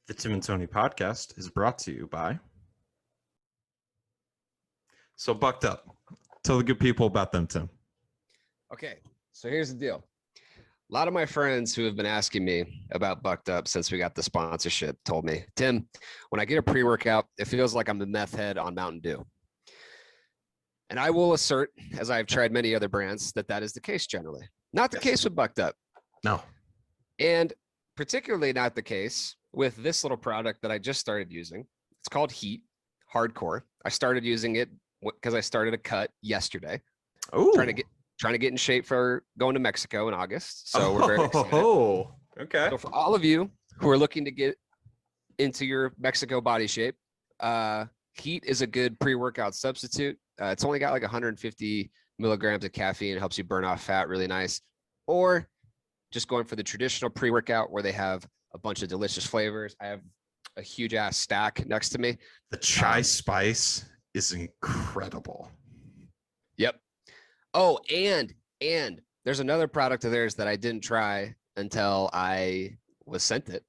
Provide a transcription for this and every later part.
The Tim and Tony podcast is brought to you by. So Bucked Up. Tell the good people about them, Tim. Okay, so here's the deal. A lot of my friends who have been asking me about Bucked Up since we got the sponsorship told me, Tim, when I get a pre-workout, it feels like I'm a meth head on Mountain Dew. And I will assert, as I've tried many other brands, that that is the case generally. Not the case with Bucked Up. No. And particularly not the case with this little product that I just started using. It's called Heat Hardcore. I started using it because I started a cut yesterday. Oh, trying to get in shape for going to Mexico in August. So we're very excited. Oh, okay. So for all of you who are looking to get into your Mexico body shape, Heat is a good pre-workout substitute. It's only got like 150 milligrams of caffeine. It helps you burn off fat really nice. Or just going for the traditional pre-workout where they have a bunch of delicious flavors. I have a huge ass stack next to me. The chai spice is incredible. Yep. Oh, and there's another product of theirs that I didn't try until I was sent it.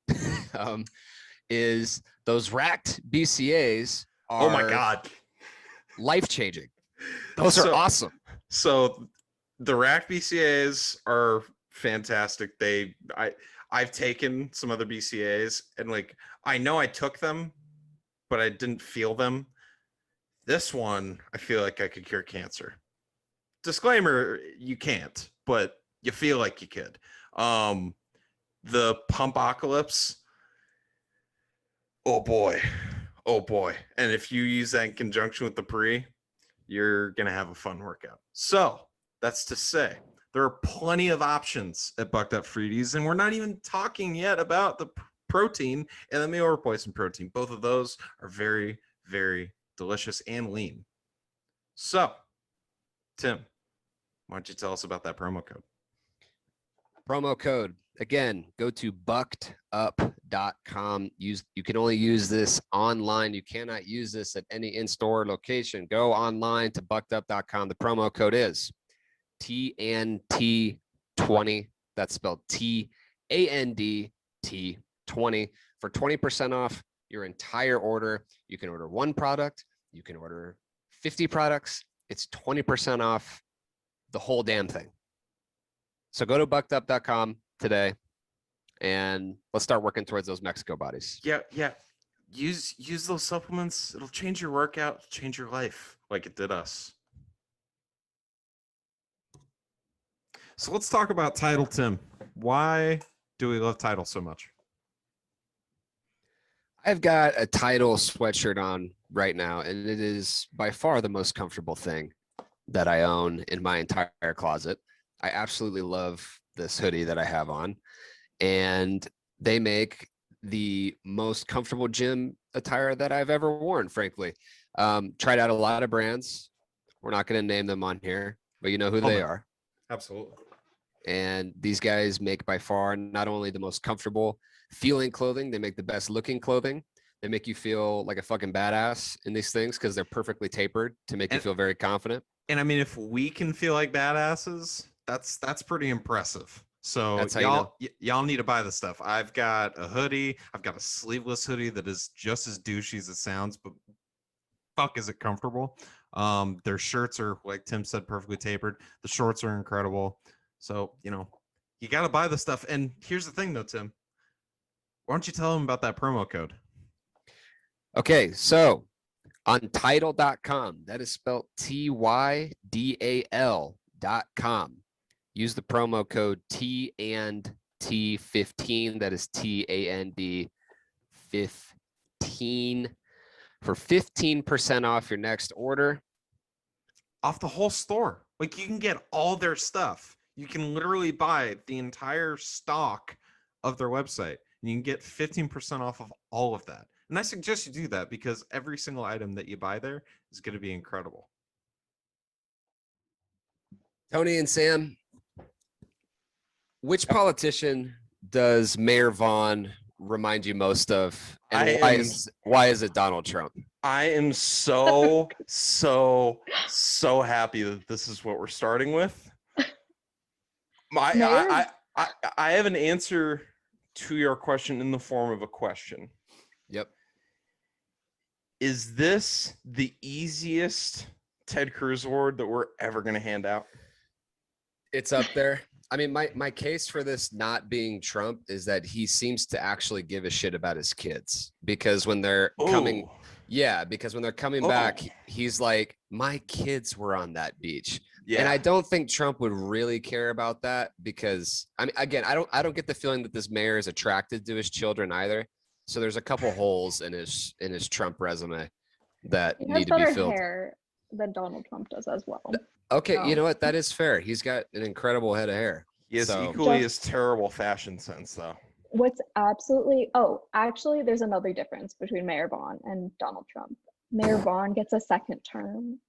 Is those racked BCAs are Oh my God. life-changing. Those are awesome. So the rack BCAs are fantastic. I've taken some other BCAs and like I know I took them, but I didn't feel them. This one, I feel like I could cure cancer. Disclaimer, you can't, but you feel like you could. The Pumpocalypse, oh boy. And if you use that in conjunction with the pre, you're gonna have a fun workout. So that's to say, there are plenty of options at Bucked Up Fruities, and we're not even talking yet about the protein and the meal replacement protein. Both of those are very, very delicious and lean. So, Tim, why don't you tell us about that promo code? Promo code. Again, go to buckedup.com. You can only use this online. You cannot use this at any in-store location. Go online to buckedup.com. The promo code is TNT20. That's spelled TANDT20 for 20% off your entire order. You can order one product. You can order 50 products. It's 20% off the whole damn thing. So go to buckedup.com today and let's start working towards those Mexico bodies. Yeah. Use those supplements. It'll change your workout, change your life like it did us. So let's talk about Title, Tim. Why do we love Title so much? I've got a Title sweatshirt on right now, and it is by far the most comfortable thing that I own in my entire closet. I absolutely love this hoodie that I have on, and they make the most comfortable gym attire that I've ever worn, frankly. Tried out a lot of brands. We're not going to name them on here, but you know who they are. Absolutely. And these guys make by far not only the most comfortable feeling clothing, they make the best looking clothing. They make you feel like a fucking badass in these things because they're perfectly tapered to make you feel very confident. And I mean, if we can feel like badasses, that's pretty impressive. So y'all need to buy the stuff. I've got a hoodie. I've got a sleeveless hoodie that is just as douchey as it sounds, but fuck, is it comfortable? Their shirts are, like Tim said, perfectly tapered. The shorts are incredible. So, you got to buy the stuff. And here's the thing, though, Tim. Why don't you tell them about that promo code? Okay, so Untitled.com. That is spelled TYDAL.com. Use the promo code TAND15. That is TAND15 for 15% off your next order. Off the whole store. Like, you can get all their stuff. You can literally buy the entire stock of their website, and you can get 15% off of all of that. And I suggest you do that because every single item that you buy there is going to be incredible. Tony and Sam, which politician does Mayor Vaughn remind you most of? And why is it Donald Trump? I am so happy that this is what we're starting with. I have an answer to your question in the form of a question. Yep. Is this the easiest Ted Cruz award that we're ever going to hand out? It's up there. I mean, my case for this not being Trump is that he seems to actually give a shit about his kids, because when they're coming, because when they're coming back, he's like, my kids were on that beach. Yeah. And I don't think Trump would really care about that, because I mean, again, I don't get the feeling that this mayor is attracted to his children either. So there's a couple holes in his Trump resume that need to be filled. Hair than Donald Trump does as well. Okay, you know what? That is fair. He's got an incredible head of hair. He has equally as terrible fashion sense, though. What's actually, there's another difference between Mayor Vaughn and Donald Trump. Mayor Vaughn gets a second term.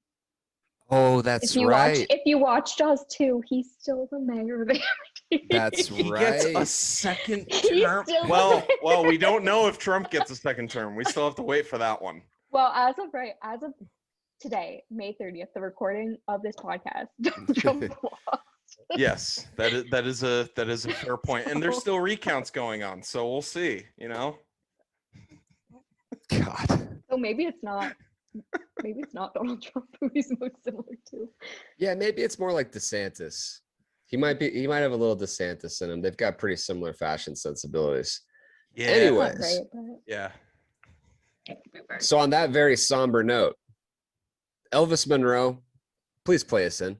Oh, that's right. If you watch Jaws 2, he's still the mayor of Amity. That's right. He gets a second term. Well, we don't know if Trump gets a second term. We still have to wait for that one. Well, as of today, May 30th, the recording of this podcast, Donald Trump lost. Yes, that is a fair point. And there's still recounts going on, so we'll see, you know. God. So maybe it's not Donald Trump who he's most similar to. Yeah, maybe it's more like DeSantis. He might have a little DeSantis in him. They've got pretty similar fashion sensibilities. Yeah. Anyways. Great, but... Yeah. So on that very somber note, Elvis Monroe, please play us in.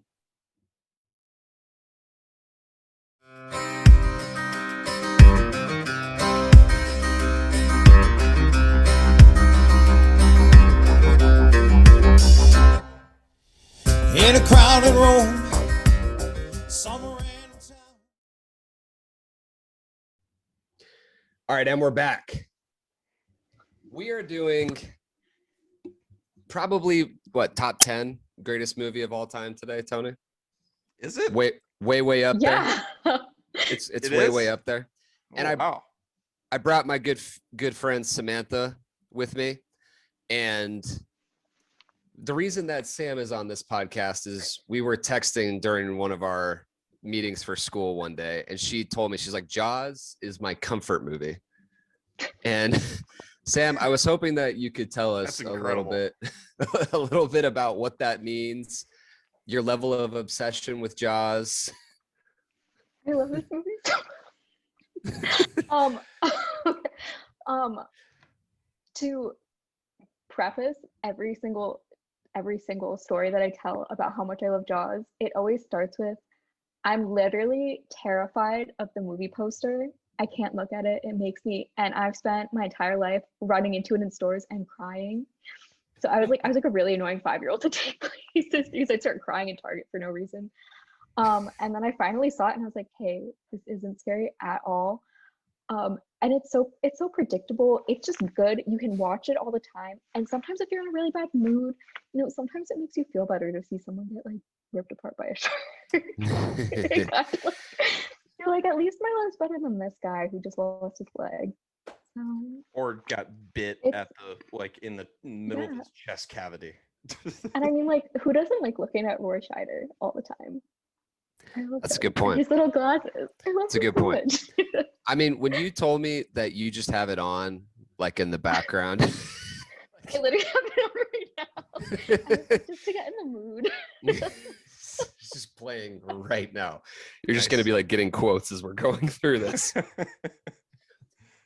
In a crowded room, somewhere in town. All right, and we're back. We are doing probably top 10 greatest movie of all time today, Tony. Is it? Way up there? It's way up there. And I brought my good friend Samantha with me, and the reason that Sam is on this podcast is we were texting during one of our meetings for school one day, and she told me, she's like, Jaws is my comfort movie. And Sam, I was hoping that you could tell us a little bit about what that means, your level of obsession with Jaws. I love this movie. To preface every single story that I tell about how much I love Jaws, it always starts with, I'm literally terrified of the movie poster. I can't look at it. It makes me, and I've spent my entire life running into it in stores and crying. So I was like a really annoying 5-year-old to take places because I'd start crying in Target for no reason. And then I finally saw it and I was like, hey, this isn't scary at all. And it's so predictable. It's just good. You can watch it all the time. And sometimes if you're in a really bad mood, sometimes it makes you feel better to see someone get like ripped apart by a shark. Exactly. You're like, at least my life's better than this guy who just lost his leg. Or got bit at in the middle of his chest cavity. And I mean, like, who doesn't like looking at Roy Scheider all the time? That's a good point. His little glasses. That's a good point. I mean, when you told me that you just have it on, like in the background. I literally have it on right now. Just to get in the mood. It's just playing right now. You're just going to be like getting quotes as we're going through this.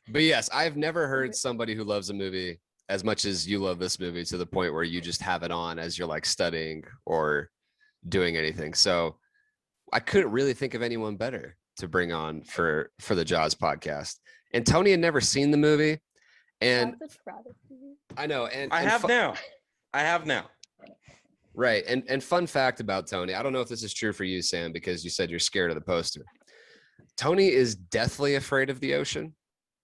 But yes, I've never heard somebody who loves a movie as much as you love this movie to the point where you just have it on as you're like studying or doing anything. So I couldn't really think of anyone better to bring on for the Jaws podcast. And Tony had never seen the movie. And I know. And I have now. Right. And fun fact about Tony, I don't know if this is true for you, Sam, because you said you're scared of the poster. Tony is deathly afraid of the ocean,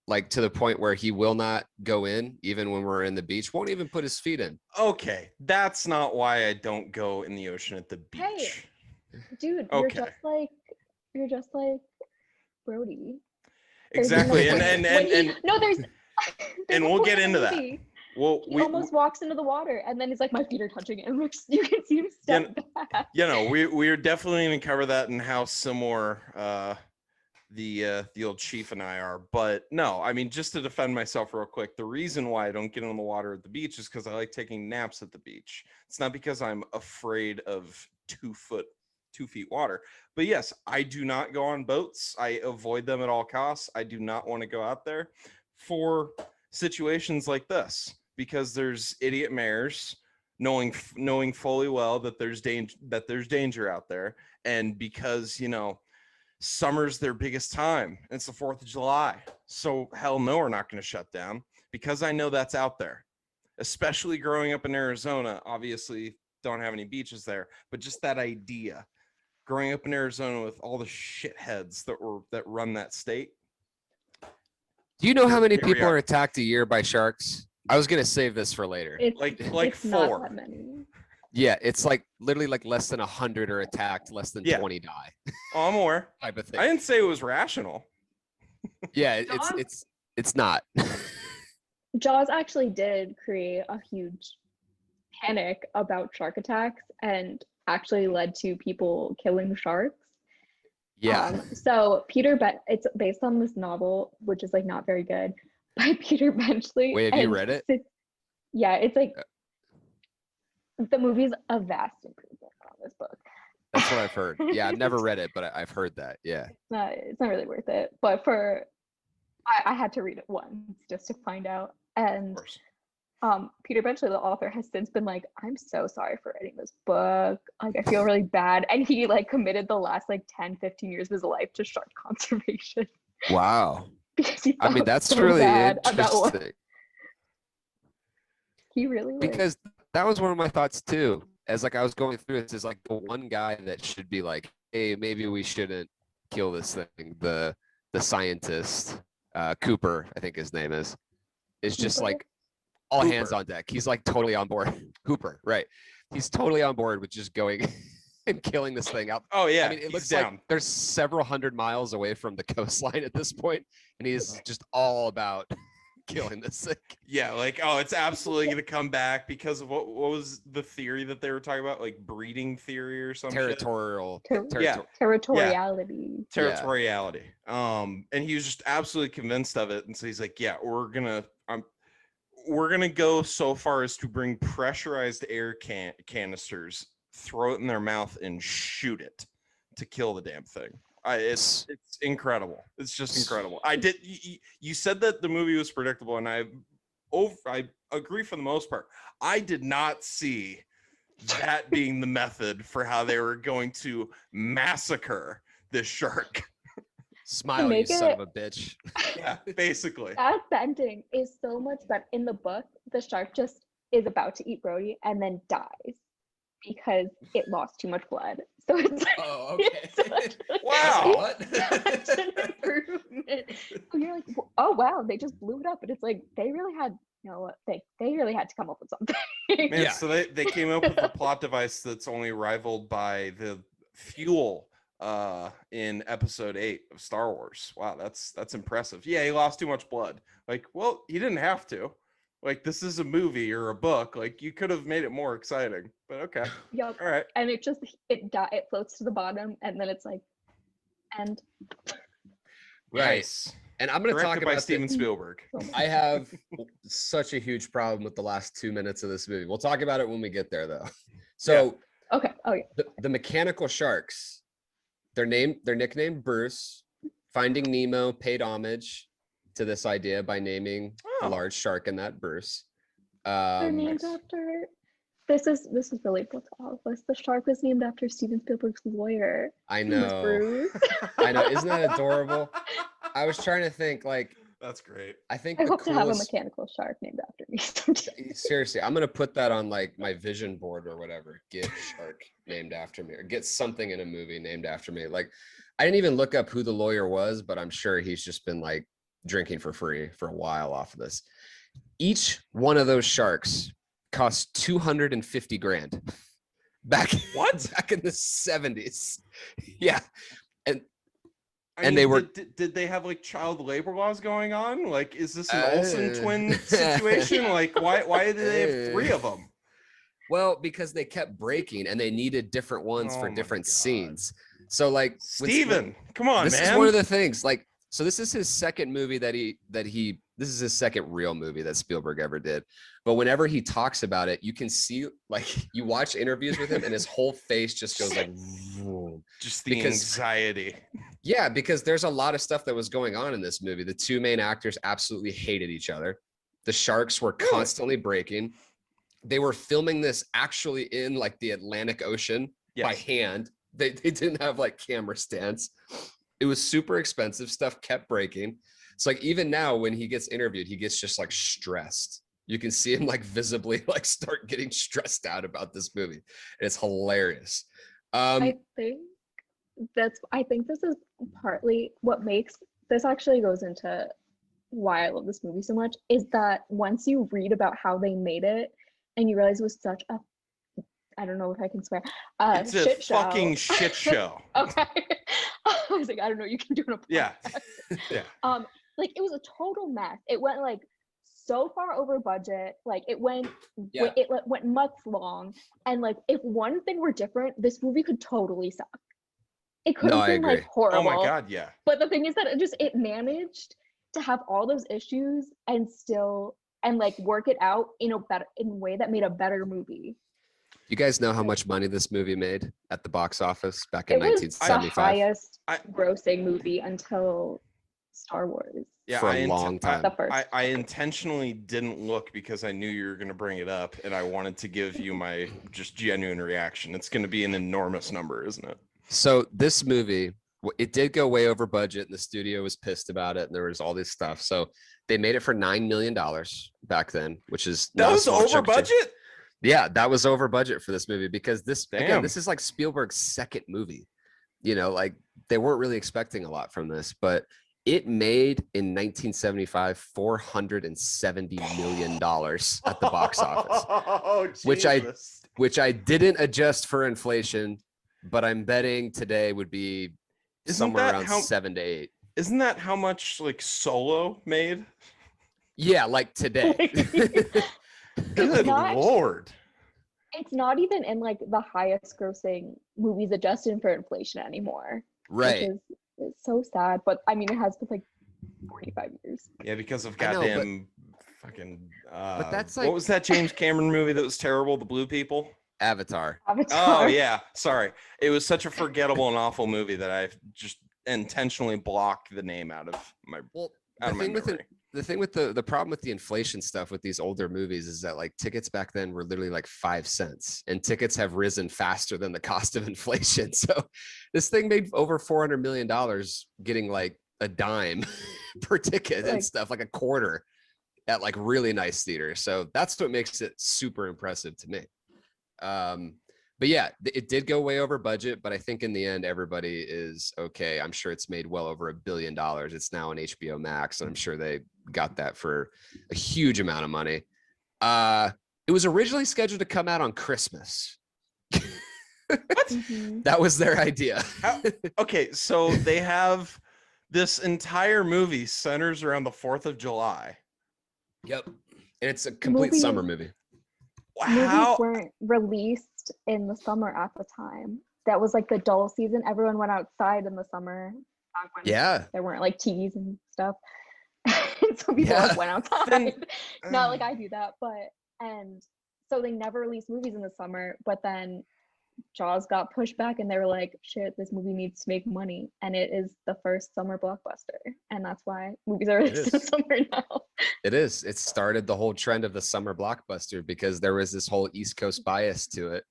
like to the point where he will not go in, even when we're in the beach, won't even put his feet in. Okay. That's not why I don't go in the ocean at the beach. Hey, dude, okay. You're just like Brody. Exactly. And there's and we'll get into that. Well, he almost walks into the water, and then he's like, my feet are touching it. And you can see him step back. We're definitely going to cover that and how similar the old chief and I are. But no, I mean, just to defend myself real quick, the reason why I don't get in the water at the beach is because I like taking naps at the beach. It's not because I'm afraid of 2 feet water. But yes, I do not go on boats. I avoid them at all costs. I do not want to go out there for situations like this because there's idiot mayors knowing fully well that there's danger out there, and because summer's their biggest time. It's the 4th of July. So hell no, we're not going to shut down because I know that's out there. Especially growing up in Arizona, obviously don't have any beaches there, but just that idea, growing up in Arizona with all the shitheads that run that state. Do you know how many Here we people are. are attacked a year by sharks? I was gonna save this for later. Like it's 4. not that many. Yeah, it's like literally like less than 100 are attacked, less than Yeah. 20 die. Oh, I'm aware. Type of thing. I didn't say it was rational. Yeah, John? it's not. Jaws actually did create a huge panic about shark attacks and actually led to people killing sharks. Yeah. So it's based on this novel, which is like not very good, by Peter Benchley. Wait, have you and read it? Yeah, it's like the movie's a vast improvement on this book. That's what I've heard. Yeah, I've never read it, but I've heard that. Yeah. It's not really worth it. But I had to read it once just to find out. Of And course. Peter Benchley, the author, has since been like, I'm so sorry for writing this book. Like, I feel really bad. And he like committed the last like 10, 15 years of his life to shark conservation. Wow. Because he I mean, felt that's so really bad about what interesting he really like, because that was one of my thoughts too. As like I was going through this, is like the one guy that should be like, hey, maybe we shouldn't kill this thing. The scientist, Cooper, I think his name is just Cooper? like all Hooper. hands on deck. He's like totally on board. Hooper, right? He's totally on board with just going and killing this thing out. Oh yeah, I mean, it he's looks down. like there's several hundred miles away from the coastline at this point, and he's just all about killing this thing. Yeah, like, oh, it's absolutely gonna come back because of what was the theory that they were talking about, like breeding theory or something. Territorial. Yeah. territoriality. Territoriality. And he was just absolutely convinced of it, and so he's like, yeah, we're gonna go so far as to bring pressurized air canisters, throw it in their mouth, and shoot it to kill the damn thing. It's incredible. It's just incredible. You said that the movie was predictable, and I agree for the most part. I did not see that being the method for how they were going to massacre this shark. Smile, you son of a bitch. Yeah, basically. That ending is so much better. In the book, the shark just is about to eat Brody and then dies because it lost too much blood. So it's like, Oh, okay. it's Wow. such an improvement. So you're like, oh wow, they just blew it up, and it's like they really had, they really had to come up with something. Man, Yeah. so they came up with a plot device that's only rivaled by the fuel in episode 8 of Star Wars. Wow, that's impressive. Yeah, he lost too much blood. Like, well, he didn't have to. Like, this is a movie or a book. Like, you could have made it more exciting. But okay. Yep. All right. And it floats to the bottom, and then it's like, and Right. Nice. And I'm going to talk Directed by about Steven Spielberg. I have such a huge problem with the last 2 minutes of this movie. We'll talk about it when we get there, though. So okay. Oh yeah. the mechanical sharks, they're nicknamed Bruce. Finding Nemo paid homage to this idea by naming a Oh. large shark in that Bruce. They're named after. This is relatable to all of us. The shark was named after Steven Spielberg's lawyer. I His name was know. Bruce. I know. Isn't that adorable? I was trying to think, like, That's great. I think I the hope to have a coolest. mechanical shark named after me someday. Seriously, I'm gonna put that on like my vision board or whatever. Get shark named after me, or get something in a movie named after me. Like, I didn't even look up who the lawyer was, but I'm sure he's just been like drinking for free for a while off of this. Each one of those sharks cost 250 grand back in the 70s. Yeah. I And mean, they were- did they have like child labor laws going on? Like, is this an Olsen twin situation? Like, why did they have 3 of them? Well, because they kept breaking and they needed different ones Oh for my different God. scenes. So like Steven, come on, this man. is one of the things, like, so this is his second movie this is his second real movie that Spielberg ever did. But whenever he talks about it, you can see, like, you watch interviews with him and his whole face just goes like, vroom. Just the anxiety. Yeah, because there's a lot of stuff that was going on in this movie. The two main actors absolutely hated each other. The sharks were constantly breaking. They were filming this actually in like the Atlantic Ocean by hand. They didn't have like camera stands. It was super expensive. Stuff kept breaking. It's like even now when he gets interviewed, he gets just like stressed. You can see him like visibly like start getting stressed out about this movie. It's hilarious. I think this is partly what makes this actually goes into why I love this movie so much, is that once you read about how they made it and you realize it was such a, I don't know if I can swear, it's shit a show. fucking shit show. Okay. I was like, I don't know, you can do it on a podcast. Yeah. Like it was a total mess. It went like so far over budget. Like it went months long. And like if one thing were different, this movie could totally suck. It could have been like horrible. Oh my god, yeah. But the thing is that it managed to have all those issues and like work it out in a way that made a better movie. You guys know how much money this movie made at the box office back in It was 1975? the highest grossing movie until Star Wars. Yeah, for a long time. I intentionally didn't look because I knew you were going to bring it up, and I wanted to give you my just genuine reaction. It's going to be an enormous number, isn't it? So this movie, it did go way over budget, and the studio was pissed about it, and there was all this stuff. So they made it for $9 million back then, which is that was over budget. Yeah, that was over budget for this movie because this is like Spielberg's second movie. You know, like they weren't really expecting a lot from this, but it made in 1975 $470 million at the box office, Oh, which I didn't adjust for inflation, but I'm betting today would be somewhere around 7 to 8. Isn't that how much like Solo made? Yeah, like today. Good Lord. It's not even in like the highest grossing movies adjusted for inflation anymore. Right. It's so sad, but I mean, it has been like 45 years. Yeah, because of goddamn fucking. But that's like, what was that James Cameron movie that was terrible? The Blue People. Avatar. Oh yeah, sorry. It was such a forgettable and awful movie that I just intentionally blocked the name out of my memory. The thing with the problem with the inflation stuff with these older movies is that like tickets back then were literally like 5 cents, and tickets have risen faster than the cost of inflation. So this thing made over $400 million getting like a dime per ticket and stuff, like a quarter at like really nice theaters. So that's what makes it super impressive to me. But yeah, it did go way over budget, but I think in the end, everybody is okay. I'm sure it's made well over $1 billion. It's now on HBO Max, and I'm sure they got that for a huge amount of money. It was originally scheduled to come out on Christmas. What? That was their idea. Okay, so they have this entire movie centers around the 4th of July. Yep. And it's a complete summer movie. Movies weren't released in the summer at the time. That was like the dull season. Everyone went outside in the summer. There weren't like TVs and stuff. So people like went outside. Not like I do that, and so they never released movies in the summer, but then Jaws got pushed back and they were like, shit, this movie needs to make money. And it is the first summer blockbuster. And that's why movies are released in summer now. It is. It started the whole trend of the summer blockbuster because there was this whole East Coast bias to it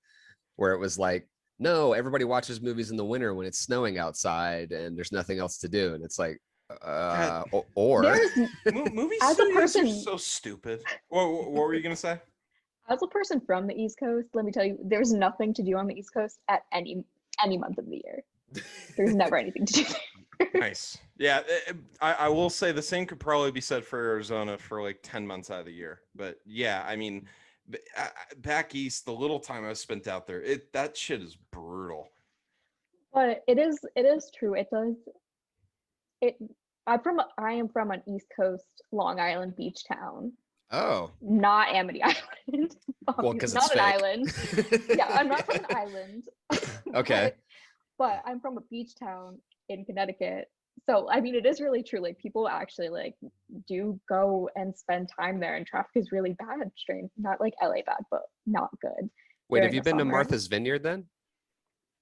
where it was like, no, everybody watches movies in the winter when it's snowing outside and there's nothing else to do. And it's like, movie studios are so stupid. What were you going to say? As a person from the East Coast, let me tell you, there's nothing to do on the East Coast at any month of the year. There's never anything to do there. Nice. Yeah, I will say the same could probably be said for Arizona for like 10 months out of the year. But yeah, I mean, back east, the little time I've spent out there, that shit is brutal. But it is true. It does. I am from an East Coast Long Island beach town. Oh. Not Amity Island. Well, because it's not an island. Yeah, I'm not from an island. Okay. but I'm from a beach town in Connecticut. So I mean, it is really true. Like people actually like do go and spend time there, and traffic is really bad. Strange, not like LA bad, but not good. Wait, have during you the been to summer. Martha's Vineyard then?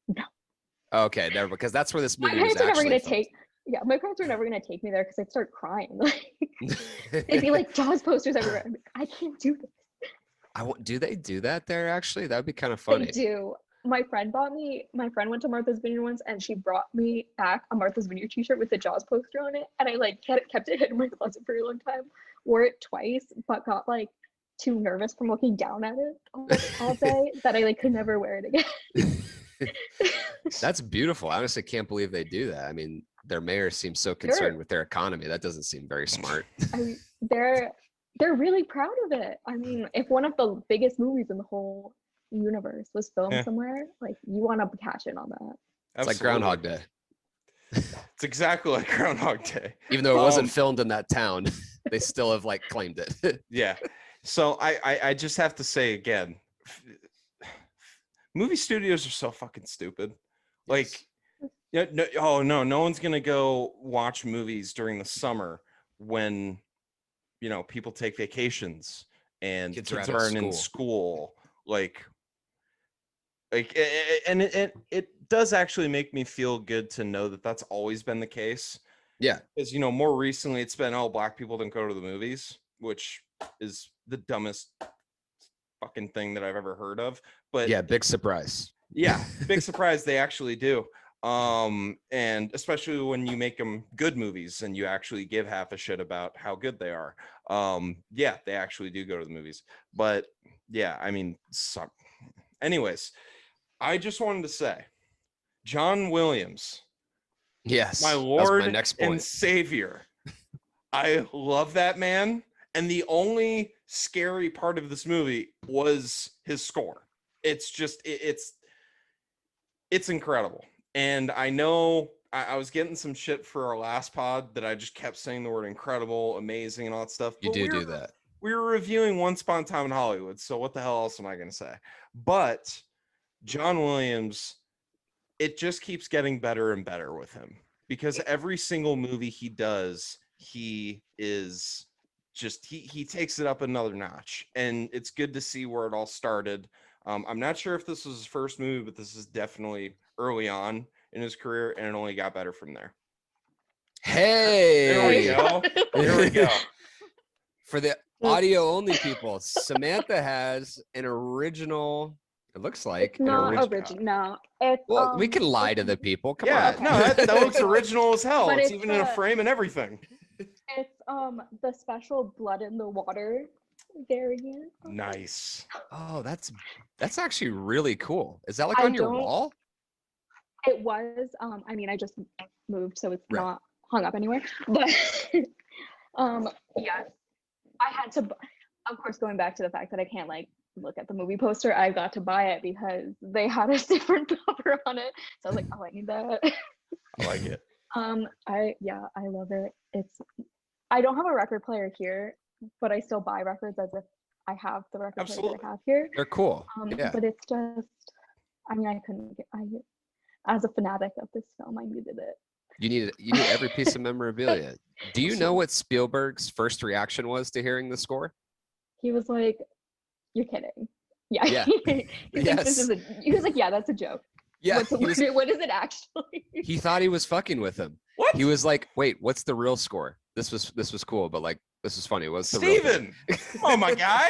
No. Okay, never, because that's where this My movie was parents are never actually gonna filmed. take. Yeah, my parents are never gonna take me there because I'd start crying. Like they'd be like Jaws posters everywhere. I'm like, I can't do this. Do they do that there actually? That would be kind of They funny. do. My friend went to Martha's Vineyard once and she brought me back a Martha's Vineyard t-shirt with the Jaws poster on it. And I like kept it hidden in my closet for a long time. Wore it twice, but got like too nervous from looking down at it all day that I like could never wear it again. That's beautiful. I honestly can't believe they do that. I mean, their mayor seems so concerned with their economy. That doesn't seem very smart. I mean, they're really proud of it. I mean, if one of the biggest movies in the whole universe was filmed somewhere, like you want to cash in on that. It's like Groundhog Day. It's exactly like Groundhog Day. Even though it wasn't filmed in that town, they still have like claimed it. Yeah. So I just have to say again, movie studios are so fucking stupid. Like, no one's gonna go watch movies during the summer when people take vacations and kids aren't in school. Like, and it does actually make me feel good to know that that's always been the case. Yeah, because more recently it's been black people don't go to the movies, which is the dumbest fucking thing that I've ever heard of. But yeah, big surprise. Yeah, big surprise they actually do. And especially when you make them good movies and you actually give half a shit about how good they are. Yeah, they actually do go to the movies. But yeah, I mean, anyways, I just wanted to say, John Williams. Yes, my Lord my next point. And Savior. I love that man. And the only scary part of this movie was his score. It's just, it's incredible. And I know I was getting some shit for our last pod that I just kept saying the word incredible, amazing, and all that stuff. You do that. We were reviewing Once Upon a Time in Hollywood, so what the hell else am I going to say? But John Williams, it just keeps getting better and better with him because every single movie he does, he is just he takes it up another notch, and it's good to see where it all started. I'm not sure if this was his first movie, but this is definitely early on in his career, and it only got better from there. Hey, there we go. There we go. For the audio only people, Samantha has an original. It looks like it's not original. No, it's well, we can lie to the people. Come on. No, that looks original as hell. But it's even in a frame and everything. It's the special Blood in the Water variant. Nice. Oh, that's actually really cool. Is that like on your wall? It was. I mean, I just moved, so it's not hung up anywhere. But yeah, I had to. Of course, going back to the fact that I can't like look at the movie poster, I got to buy it because they had a different cover on it. So I was like, oh, I need that. I like it. I love it. I don't have a record player here, but I still buy records as if I have the record player that I have here. They're cool. But it's just, I mean, as a fanatic of this film, I needed it. You need every piece of memorabilia. Do you know what Spielberg's first reaction was to hearing the score? He was like, "You're kidding." Yeah. Yes. He was like, "Yeah, that's a joke." Yeah. What is it actually? He thought he was fucking with him. What? He was like, "Wait, what's the real score? This was cool, but like this is funny. What's the Steven? real Oh my guy.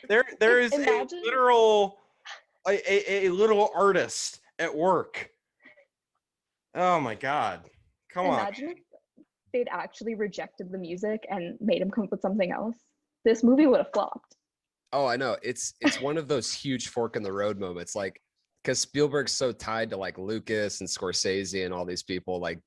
There is Imagine. a little artist at work. Oh my God. Come on. Imagine if they'd actually rejected the music and made him come up with something else. This movie would have flopped. Oh, I know. It's one of those huge fork in the road moments, like because Spielberg's so tied to like Lucas and Scorsese and all these people. Like,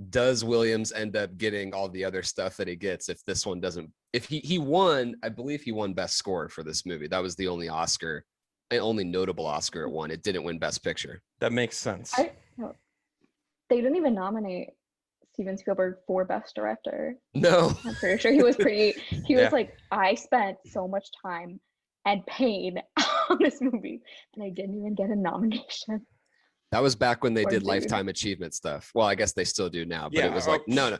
does Williams end up getting all the other stuff that he gets if this one doesn't? If he won, I believe he won Best Score for this movie. That was the only Oscar, the only notable Oscar it won. It didn't win Best Picture. That makes sense. They didn't even nominate Steven Spielberg for Best Director. No. I'm pretty sure he was was like, I spent so much time and pain on this movie and I didn't even get a nomination. That was back when they Poor did dude. lifetime achievement stuff. Well, I guess they still do now, but Yeah, it was like, no.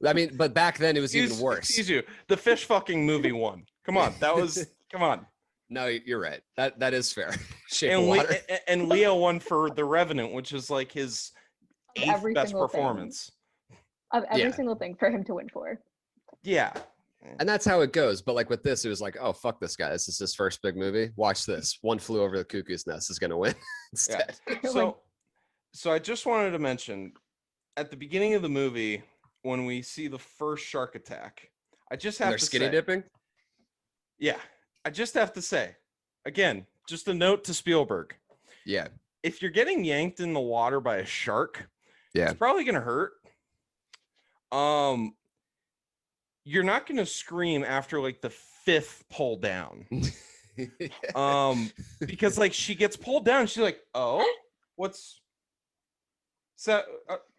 I mean, but back then it was even worse. Excuse you. The fish fucking movie won. Come on. That was, come on. No, you're right. That is fair. Shape And, of Water. and Leo won for The Revenant, which is like his Of 8th every best single thing. performance. Of every Yeah. single thing for him to win for. Yeah. And that's how it goes. But like with this, it was like, oh, fuck this guy. This is his first big movie. Watch this. One Flew Over the Cuckoo's Nest is going to win instead. So I just wanted to mention at the beginning of the movie, when we see the first shark attack, I just have They're to skinny say, dipping. yeah, I just have to say, again, just a note to Spielberg. Yeah. If you're getting yanked in the water by a shark, Yeah. it's probably going to hurt. You're not going to scream after like the 5th pull down. Because like she gets pulled down, she's like, oh, what's so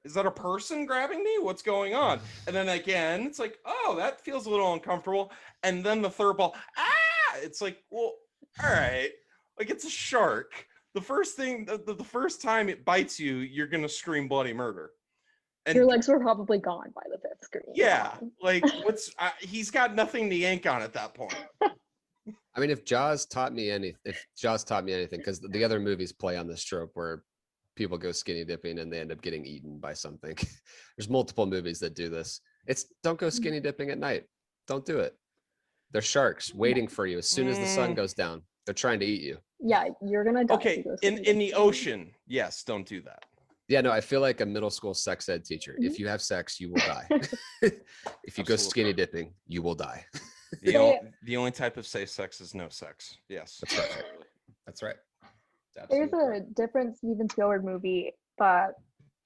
is that a person grabbing me? What's going on? And then again, it's like, oh, that feels a little uncomfortable. And then the 3rd ball, it's like, well, all right, like it's a shark. The first thing, the first time it bites you, you're gonna scream bloody murder. And Your legs were probably gone by the 5th scream. yeah, like he's got nothing to yank on at that point. I mean, if Jaws taught me anything, because the other movies play on this trope where people go skinny dipping and they end up getting eaten by something. There's multiple movies that do this. It's don't go skinny dipping at night. Don't do it. They're sharks waiting for you as soon as the sun goes down. They're trying to eat you. Yeah, you're gonna die. Okay, in the ocean, yes, don't do that. Yeah, no, I feel like a middle school sex ed teacher. If you have sex, you will die. If you go skinny dipping, you will die. The only type of safe sex is no sex. Yes. That's right. That's right. There's a different Steven Spielberg movie that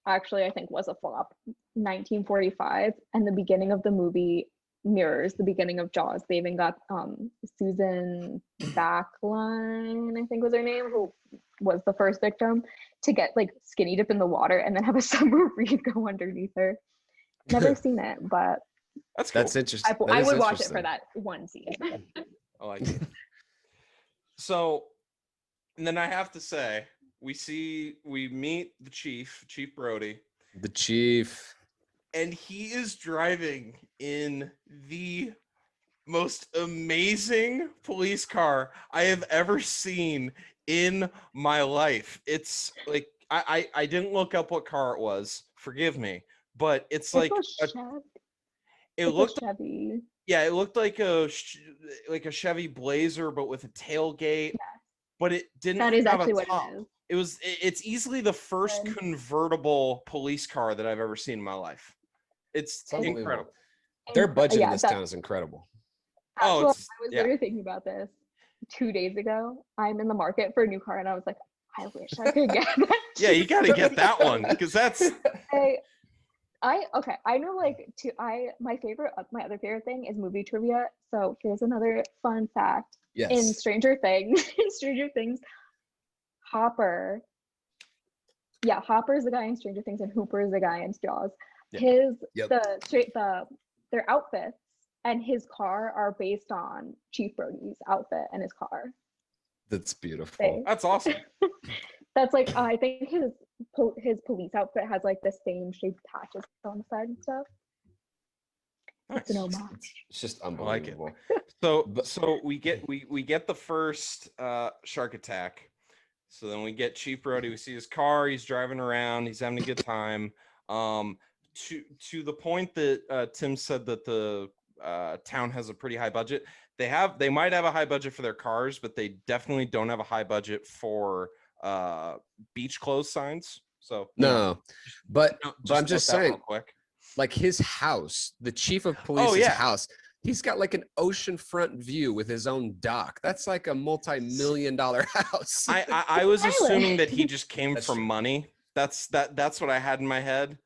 actually I think was a flop, 1945, and the beginning of the movie mirrors the beginning of Jaws. They even got Susan Backline, I think was her name, who was the first victim, to get like skinny dip in the water and then have a submarine go underneath her. Never seen it, but that's cool. That's interesting. I would watch it for that one scene. I like it. So, and then I have to say, we meet the Chief Brody. The Chief. And he is driving in the most amazing police car I have ever seen in my life. It's like, I didn't look up what car it was. Forgive me. But it's like it looked Chevy. Yeah, it looked like a Chevy Blazer, but with a tailgate. Yeah. But it didn't. That is have actually a what top. it is. It's easily the first convertible police car that I've ever seen in my life. It's incredible. Their budget in this town is incredible. I was literally thinking about this 2 days ago. I'm in the market for a new car, and I was like, I wish I could get that. Yeah, you got to get that one because that's. I know my other favorite thing is movie trivia. So here's another fun fact. Yes. In Stranger Things, Hopper is the guy in Stranger Things and Hooper is the guy in Jaws. Yep. Their outfits and his car are based on Chief Brody's outfit and his car. That's beautiful. That's awesome. That's like I think his police outfit has like the same shaped patches on the side and stuff. Nice. It's an homage. It's just unbelievable. So we get the first shark attack. So then we get Chief Brody. We see his car. He's driving around. He's having a good time. To the point that Tim said that the town has a pretty high budget. They might have a high budget for their cars, but they definitely don't have a high budget for beach clothes signs. So no, but I'm just saying, real quick. Like his house, the chief of police's house, he's got like an oceanfront view with his own dock. That's like a multi-million-dollar house. I was assuming that he just came from money. That's what I had in my head.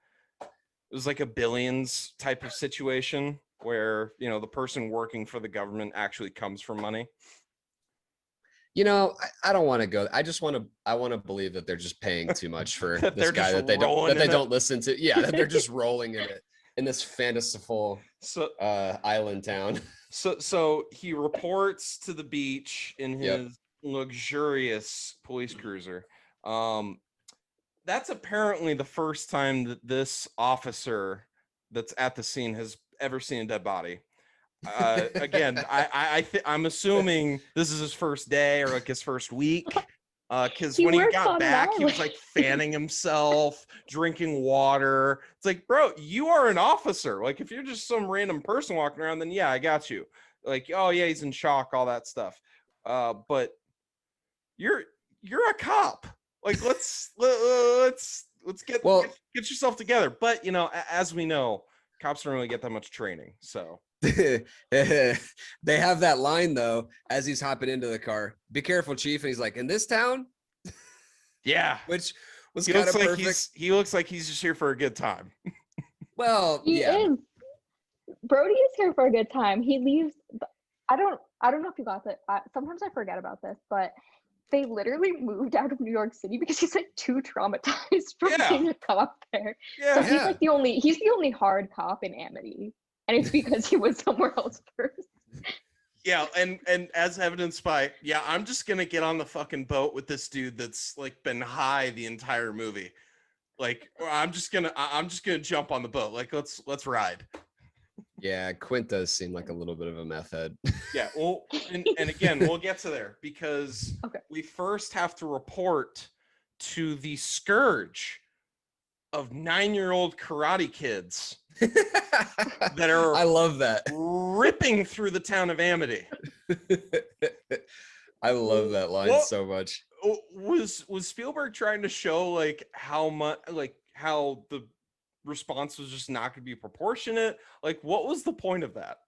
It was like a Billions type of situation where, you know, the person working for the government actually comes from money. You know, I don't want to go. I want to believe that they're just paying too much for this guy that they don't listen to. Yeah, that they're just rolling in it in this fanciful island town. So he reports to the beach in his luxurious police cruiser. that's apparently the first time that this officer that's at the scene has ever seen a dead body. Again, I'm assuming this is his first day or like his first week. Because He when he works got on an back, he was island. like fanning himself, drinking water. It's like, bro, you are an officer. Like, if you're just some random person walking around, then yeah, I got you. Like, oh yeah, he's in shock, all that stuff. But you're a cop. Like, let's get Well, get yourself together. But you know, as we know, cops don't really get that much training. So they have that line though as he's hopping into the car. Be careful, chief. And he's like, in this town, yeah, which was he kind looks of like perfect. he looks like he's just here for a good time. Well, He yeah, is. Brody is here for a good time. He leaves. I don't know if you got that. Sometimes I forget about this, but they literally moved out of New York City because he's like too traumatized from Yeah. being a cop there. Yeah. So he's like he's the only hard cop in Amity, and it's because he was somewhere else first. Yeah, and as evidenced by, yeah, I'm just gonna get on the fucking boat with this dude that's like been high the entire movie. Like, I'm just gonna jump on the boat. Like, let's ride. yeah. Quint does seem like a little bit of a meth head. Yeah, well, and again, we'll get to there because Okay. we first have to report to the scourge of 9-year-old karate kids that are I love that. ripping through the town of Amity. I love that line Well, so much. Was Spielberg trying to show like how much, like how the response was just not going to be proportionate? Like, what was the point of that?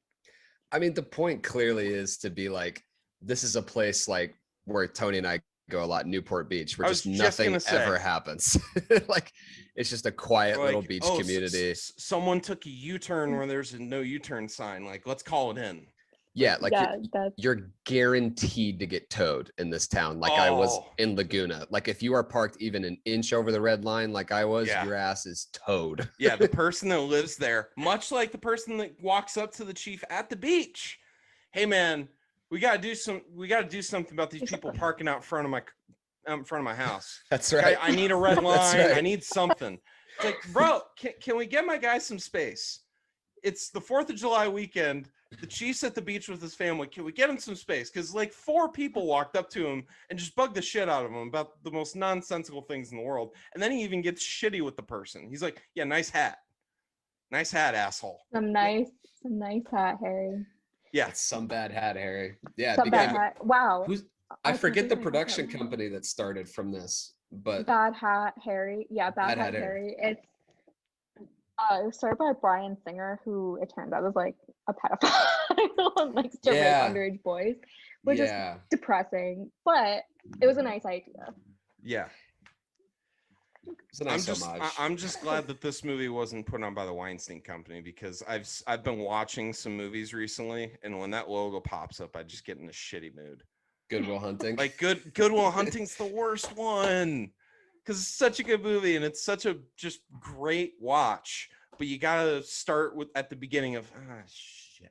I mean, the point clearly is to be like, this is a place like where Tony and I go a lot, Newport Beach, where I was just just nothing gonna say. ever happens. Like, it's just a quiet little Like, beach oh, community. someone took a U-turn where there's a no U-turn sign. Like, let's call it in. Yeah, like Yeah, you're guaranteed to get towed in this town, like I was Oh. in Laguna. Like if you are parked even an inch over the red line, like I was, Yeah. your ass is towed. Yeah, the person that lives there, much like the person that walks up to the chief at the beach. Hey man, we gotta do something about these people parking out in front of my house. That's Like, right. I need a red That's line. I right. need something. It's like, bro, can we get my guy some space? It's the 4th of July weekend. The chief's at the beach with his family. Can we get him some space? Because like 4 people walked up to him and just bugged the shit out of him about the most nonsensical things in the world. And then he even gets shitty with the person. He's like, yeah, nice hat, asshole. some nice hat, Harry. Yeah, It's some bad hat, Harry. Yeah, Some bad because hat. Wow. I forget the completely production forgot. company that started from this, but Bad Hat Harry. Yeah, Bad Hat Harry. It's it was started by Brian Singer, who it turns out was like a pedophile and likes to rape underage boys, which is depressing, but it was a nice idea. yeah. It's a nice homage. I'm just glad that this movie wasn't put on by the Weinstein Company, because I've been watching some movies recently, and when that logo pops up, I just get in a shitty mood. Good Will Hunting. Like Good Will Hunting's the worst one, because it's such a good movie and it's such a just great watch. But you gotta start with at the beginning of shit.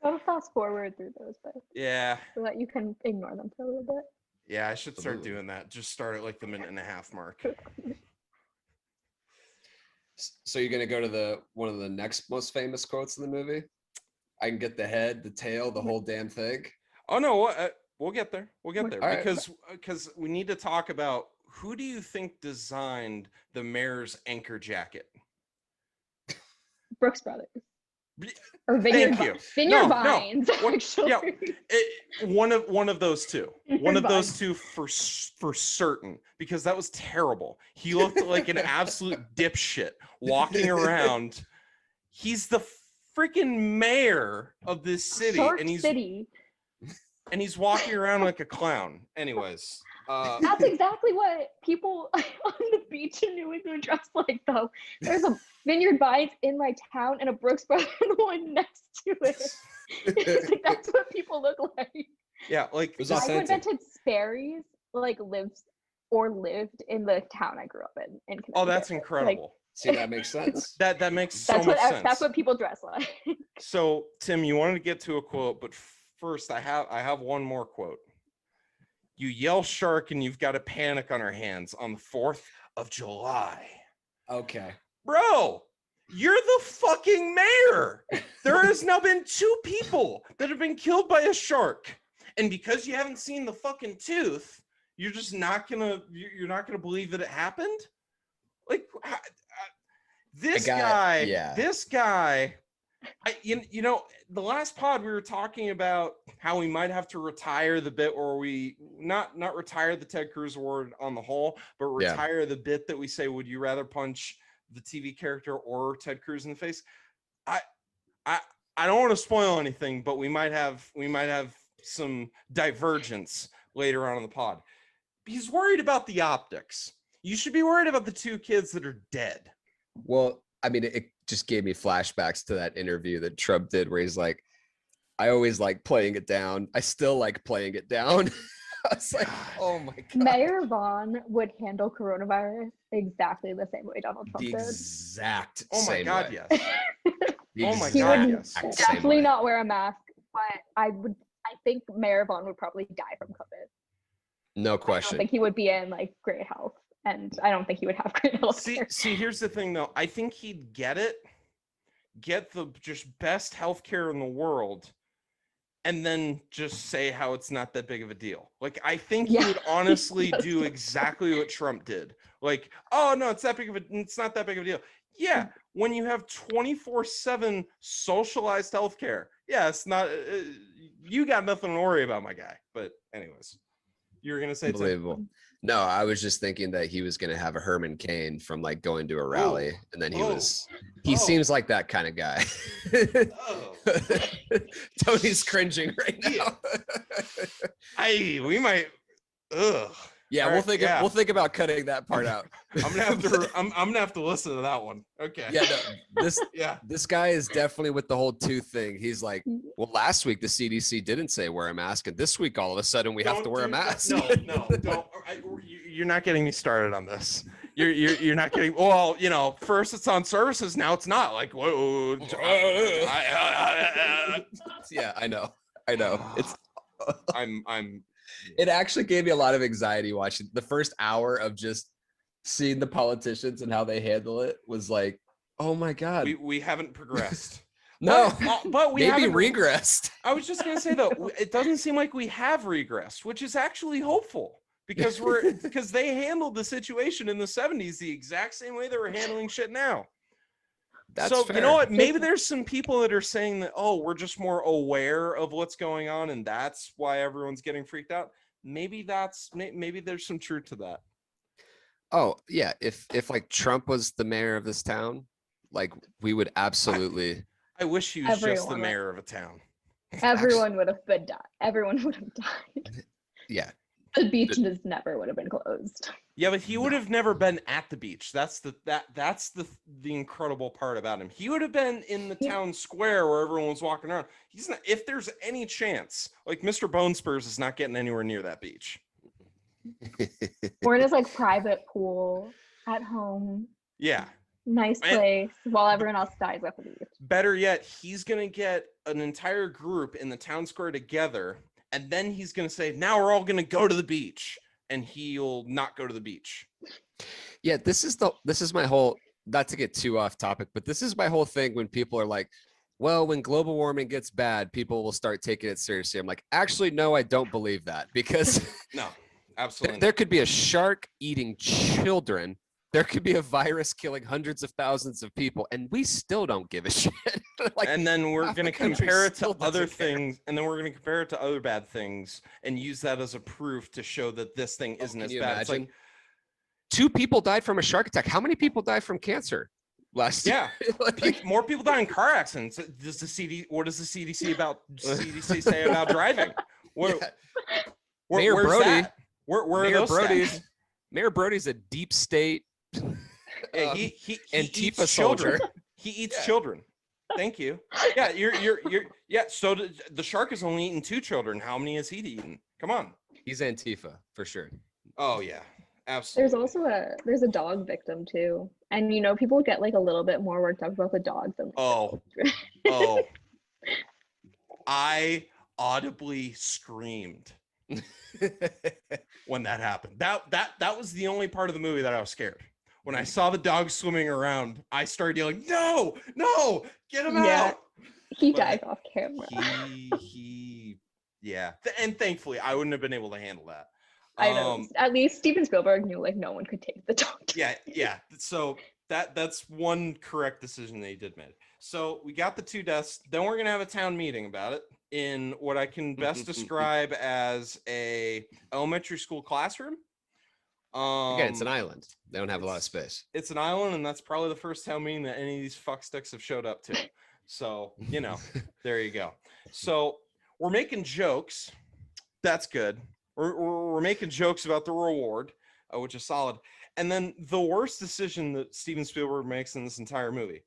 Gotta fast forward through those, but Yeah. so that you can ignore them for a little bit. Yeah, I should start doing that. Just start at like the 1.5 minute mark. So you're gonna go to one of the next most famous quotes in the movie? I can get the head, the tail, the whole damn thing. Oh no, we'll get there. We'll get there, All right. because we need to talk about who do you think designed the mayor's anchor jacket? Brooks Brothers. Or Thank Vineyard, you. Vineyard No, Vines, What- actually. yeah, one of those two. One of those Vines. two for certain, because that was terrible. He looked like an absolute dipshit walking around. He's the freaking mayor of this city, Shark and City. he's walking around like a clown. Anyways, That's exactly what people on the beach in New England dress like, though. There's a Vineyard Vines in my town and a Brooks Brothers one next to it. It's like, that's what people look like. yeah, like was I authentic. invented Sperry's lived in the town I grew up in Connecticut. oh, that's incredible. See, that makes sense. That makes so much sense. That's what people dress like. So, Tim, you wanted to get to a quote, but first, I have one more quote. You yell shark and you've got a panic on our hands on the 4th of July. Okay. Bro, you're the fucking mayor. There has now been 2 people that have been killed by a shark. And because you haven't seen the fucking tooth, you're just not gonna believe that it happened? Like, this guy, you know, the last pod we were talking about how we might have to retire the bit where we not retire the Ted Cruz award on the whole, but retire the bit that we say, would you rather punch the TV character or Ted Cruz in the face? I don't want to spoil anything, but we might have some divergence later on in the pod. He's worried about the optics. You should be worried about the 2 kids that are dead. Well, I mean, it just gave me flashbacks to that interview that Trump did where he's like, I always like playing it down. I still like playing it down. I was like, oh my God. Mayor Vaughn would handle coronavirus exactly the same way Donald Trump The did. exact Oh my same God, way. yes. Oh my God, yes. Definitely not wear a mask, but I think Mayor Vaughn would probably die from COVID. No I question. don't think he would be in like great health, and I don't think he would have great health. See, here's the thing though. I think he'd get the just best healthcare in the world, and then just say how it's not that big of a deal. Like, I think he would honestly do exactly what Trump did. Like, oh no, it's not that big of a deal. Yeah, when you have 24/7 socialized healthcare, yeah, it's not. You got nothing to worry about, my guy. But anyways, you were gonna say Unbelievable. No, I was just thinking that he was going to have a Herman Cain from like going to a rally, and then he seems like that kind of guy. Tony's cringing right now. We might. Ugh. Yeah, All right, we'll think about cutting that part out. I'm gonna have to listen to that one. Okay. Yeah, no, this guy is definitely with the whole tooth thing. He's like, well, last week the CDC didn't say wear a mask, and this week all of a sudden we have to wear a mask. No, don't. You're not getting me started on this. You're not getting. Well, you know, first it's on services, now it's not. Like, whoa. Yeah, I know. It's. I'm. It actually gave me a lot of anxiety watching the first hour of just seeing the politicians and how they handle it. Was like, oh my God, we haven't progressed. No, but we maybe haven't regressed. I was just gonna say though, it doesn't seem like we have regressed, which is actually hopeful because because they handled the situation in the 70s the exact same way they were handling shit now. That's so fair. You know what? Maybe there's some people that are saying that, oh, we're just more aware of what's going on, and that's why everyone's getting freaked out. Maybe there's some truth to that. Oh yeah, if like Trump was the mayor of this town, like we would absolutely. I wish he was just the mayor of a town. Everyone would have been died. Everyone would have died. Yeah. The beaches never would have been closed. Yeah, but he would have never been at the beach. That's the incredible part about him. He would have been in the town square where everyone was walking around. He's not. If there's any chance, like Mr. Bone Spurs is not getting anywhere near that beach. Or in his like private pool at home. Yeah. Nice place while everyone else dies at the beach. Better yet, he's gonna get an entire group in the town square together, and then he's gonna say, "Now we're all gonna go to the beach," and he'll not go to the beach. Yeah, this is my whole. Not to get too off topic, but this is my whole thing when people are like, "Well, when global warming gets bad, people will start taking it seriously." I'm like, actually, no, I don't believe that because no, absolutely, there could be a shark eating children. There could be a virus killing hundreds of thousands of people, and we still don't give a shit. Like, and then we're going to compare it to other things, and then we're going to compare it to other bad things, and use that as a proof to show that this thing isn't as bad. It's like 2 people died from a shark attack. How many people died from cancer last year? Like, more people die in car accidents. What does the CDC say about driving? Mayor Brody. Where are those Mayor Brody's a deep state. He Antifa eats soldier. Children. He eats children. Thank you. Yeah, you're. So the shark has only eaten 2 children. How many has he eaten? Come on. He's Antifa for sure. Oh yeah, absolutely. There's also a dog victim too, and you know people get like a little bit more worked up about the dogs than. Oh. I audibly screamed when that happened. That was the only part of the movie that I was scared. When I saw the dog swimming around, I started yelling, "No, no, get him Yeah. out!" He But dies off camera. Yeah. And thankfully, I wouldn't have been able to handle that. I know. At least Steven Spielberg knew like no one could take the dog. Yeah. So that's one correct decision that he did make. So we got the 2 deaths. Then we're gonna have a town meeting about it in what I can best describe as a elementary school classroom. Again, it's an island. They don't have a lot of space. It's an island, and that's probably the first town meeting that any of these fucksticks have showed up to. So, there you go. So we're making jokes. That's good. We're making jokes about the reward, which is solid. And then the worst decision that Steven Spielberg makes in this entire movie.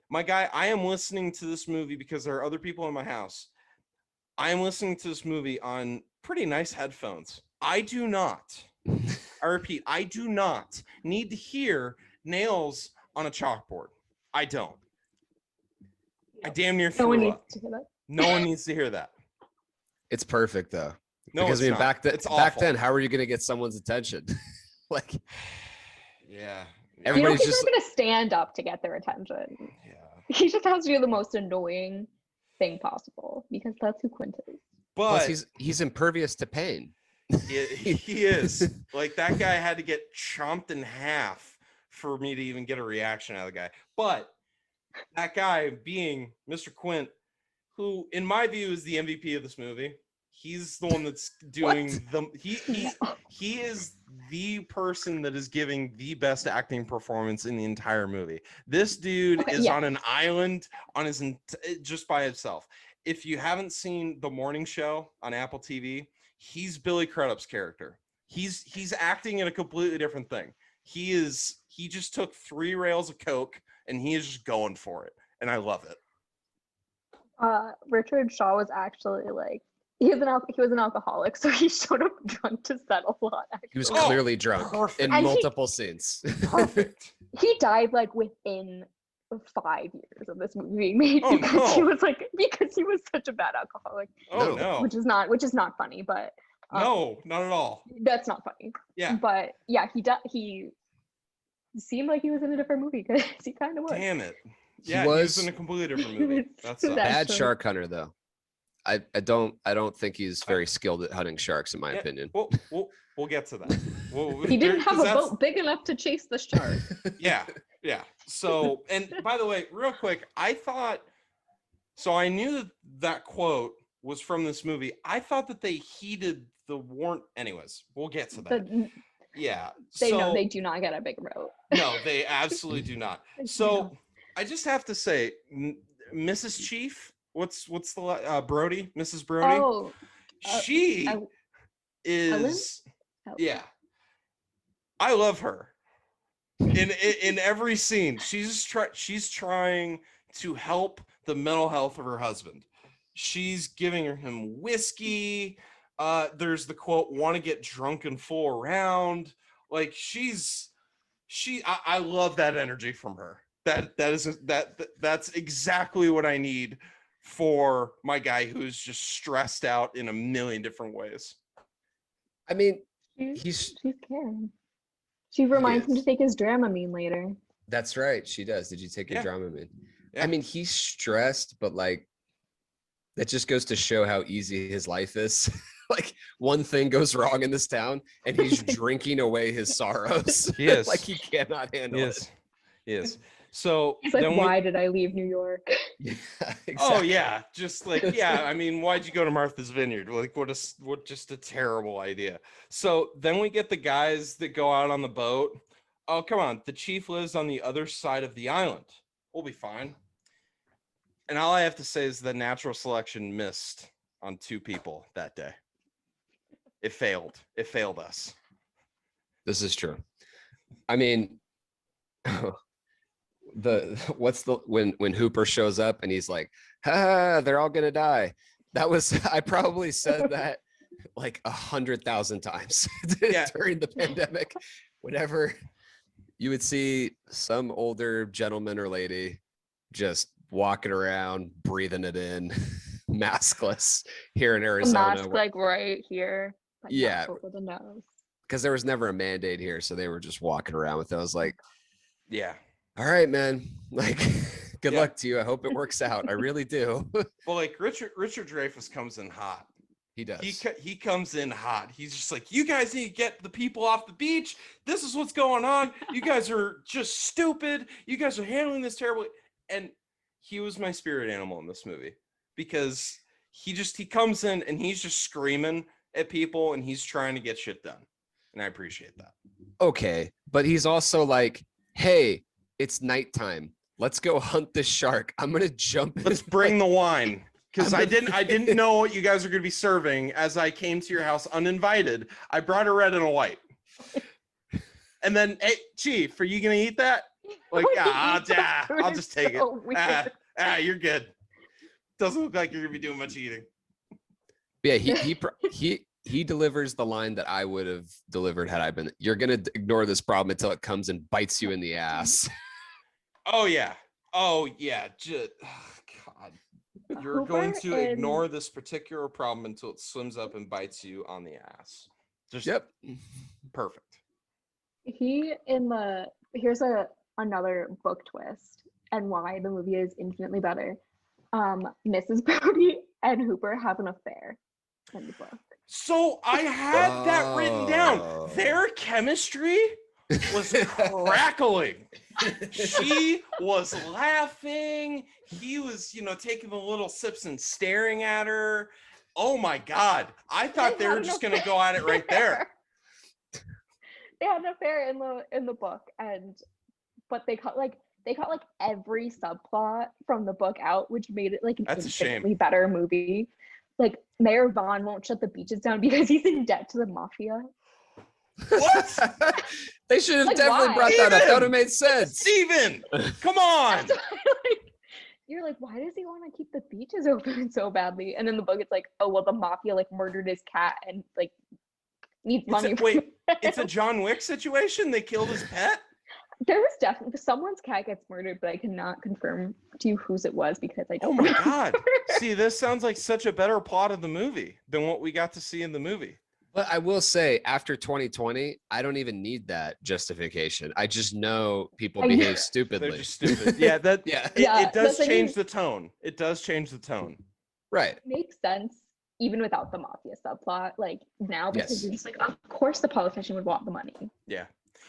My guy, I am listening to this movie because there are other people in my house. I am listening to this movie on pretty nice headphones. I do not, I repeat, I do not need to hear nails on a chalkboard. I don't. I damn near No one threw needs up. to hear that. No one needs to hear that. It's perfect though. No, because it's I mean, not. back It's back awful. then, how are you going to get someone's attention? Like, Yeah. Everybody's He's just not gonna stand up to get their attention. Yeah. He just has to do the most annoying thing possible because that's who Quint is. plus But he's impervious to pain. he is. Like, that guy had to get chomped in half for me to even get a reaction out of the guy. But that guy being Mr. Quint, who in my view is the MVP of this movie. He's the one that's doing he is the person that is giving the best acting performance in the entire movie. This dude is on an island on his just by himself. If you haven't seen The Morning Show on Apple TV, he's Billy Crudup's character. He's acting in a completely different thing. He just took 3 rails of coke and he is just going for it, and I love it. Richard Shaw was actually like he was an alcoholic, so he showed up drunk to set a lot. Actually. He was clearly drunk perfect. in And multiple scenes. Perfect. He died like within 5 years of this movie being made Oh, because no. because he was such a bad alcoholic. Oh No. no. Which is not funny, but No, not at all. that's not funny. Yeah. But yeah, he seemed like he was in a different movie because he kind of was. Damn it. He Yeah, he was was in a completely different movie. That's That- Bad Actually- shark hunter though. I don't think he's very skilled at hunting sharks, in my opinion. We'll get to that. He didn't have a Because boat big enough to chase the shark. Yeah. So, and by the way, real quick, I knew that quote was from this movie. I thought that they heeded the warrant. Anyways, we'll get to that. Yeah. Know they do not get a big boat. No, they absolutely do not. So I just have to say, Mrs. Chief, what's the Brody, Mrs. Brody? Oh, She is, Ellen? yeah. I love her. In every scene, she's trying to help the mental health of her husband. She's giving him whiskey. There's the quote, "Want to get drunk and fool around." Like I love that energy from her. That's exactly what I need for my guy who's just stressed out in a million different ways. I mean, she's caring. She reminds him to take his Dramamine later. that's right. She does. Did you take your Yeah. Dramamine? Yeah. I mean, he's stressed, but like, that just goes to show how easy his life is. Like, one thing goes wrong in this town, and he's drinking away his sorrows. He is. Like, he cannot handle it. Yes. So He's like, then why did I leave New York? Yeah, exactly. Oh yeah, just like I mean, why'd you go to Martha's Vineyard? Like, what just a terrible idea. So then we get the guys that go out on the boat. Oh, come on, the chief lives on the other side of the island. We'll be fine. And all I have to say is the natural selection missed on 2 people that day. It failed. It failed us. This is true. I mean, when Hooper shows up and he's like, they're all gonna die. That was, I probably said that like 100,000 times during the pandemic. Whenever you would see some older gentleman or lady just walking around, breathing it in, maskless here in A Arizona. mask like right here. But Yeah. not over the nose. Because there was never a mandate here, so they were just walking around with it. I was like, Yeah. all right, man. Like, good Yeah. luck to you. I hope it works out. I really do. Well, like Richard Dreyfuss comes in hot. He does. He comes in hot. He's just like, you guys need to get the people off the beach. This is what's going on. You guys are just stupid. You guys are handling this terribly. And he was my spirit animal in this movie because he comes in and he's just screaming at people and he's trying to get shit done. And I appreciate that. Okay, but he's also like, hey, it's nighttime. Let's go hunt this shark. I'm gonna jump in. Let's bring the wine. Because I didn't know what you guys are going to be serving as I came to your house uninvited. I brought a red and a white. And then, hey, Chief, are you going to eat that? Like, I'll just take it. You're good. Doesn't look like you're going to be doing much eating. Yeah, he delivers the line that I would have delivered had I been. You're going to ignore this problem until it comes and bites you in the ass. Oh, yeah. Oh, yeah. God. You're going to ignore this particular problem until it swims up and bites you on the ass. Just perfect. Here's another book twist and why the movie is infinitely better. Mrs. Brody and Hooper have an affair in the book. So I had that written down. Their chemistry was crackling. She was laughing. He was, taking the little sips and staring at her. Oh my God. I thought they were just going to go at it right there. They had an affair in the book, but they cut every subplot from the book out, which made it like an infinitely better movie. Like Mayor Vaughn won't shut the beaches down because he's in debt to the mafia. What? They should have definitely brought that up. That would have made sense. Steven, come on. You're like, why does he want to keep the beaches open so badly? And in the book, it's like, oh, well, the mafia like murdered his cat and like needs money. It's a John Wick situation? They killed his pet? There's definitely someone's cat gets murdered, but I cannot confirm to you whose it was because I don't. Oh my God. See, this sounds like such a better plot of the movie than what we got to see in the movie. But I will say, after 2020, I don't even need that justification. I just know people behave stupidly. They're just stupid. Yeah, it does change the tone. It does change the tone. Right. It makes sense even without the mafia subplot. Like now, because you're just like, of course the politician would want the money. Yeah.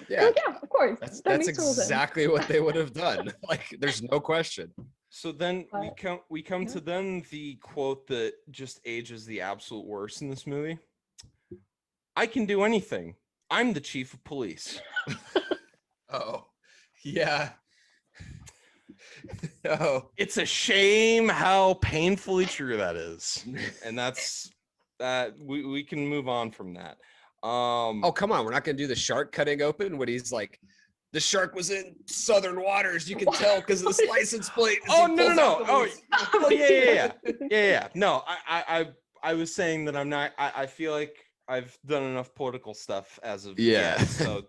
Yeah. Like, yeah, of course. That's exactly what they would have done. Like, there's no question. So then we come to then the quote that just ages the absolute worst in this movie. I can do anything. I'm the chief of police. Oh, yeah. Oh, it's a shame how painfully true that is. And that's that we can move on from that. Oh, come on. We're not going to do the shark cutting open when he's like, the shark was in southern waters. You can tell because of this license plate. Oh, no. Oh, yeah. No, I was saying that I'm not, I feel like I've done enough political stuff as of yet. So,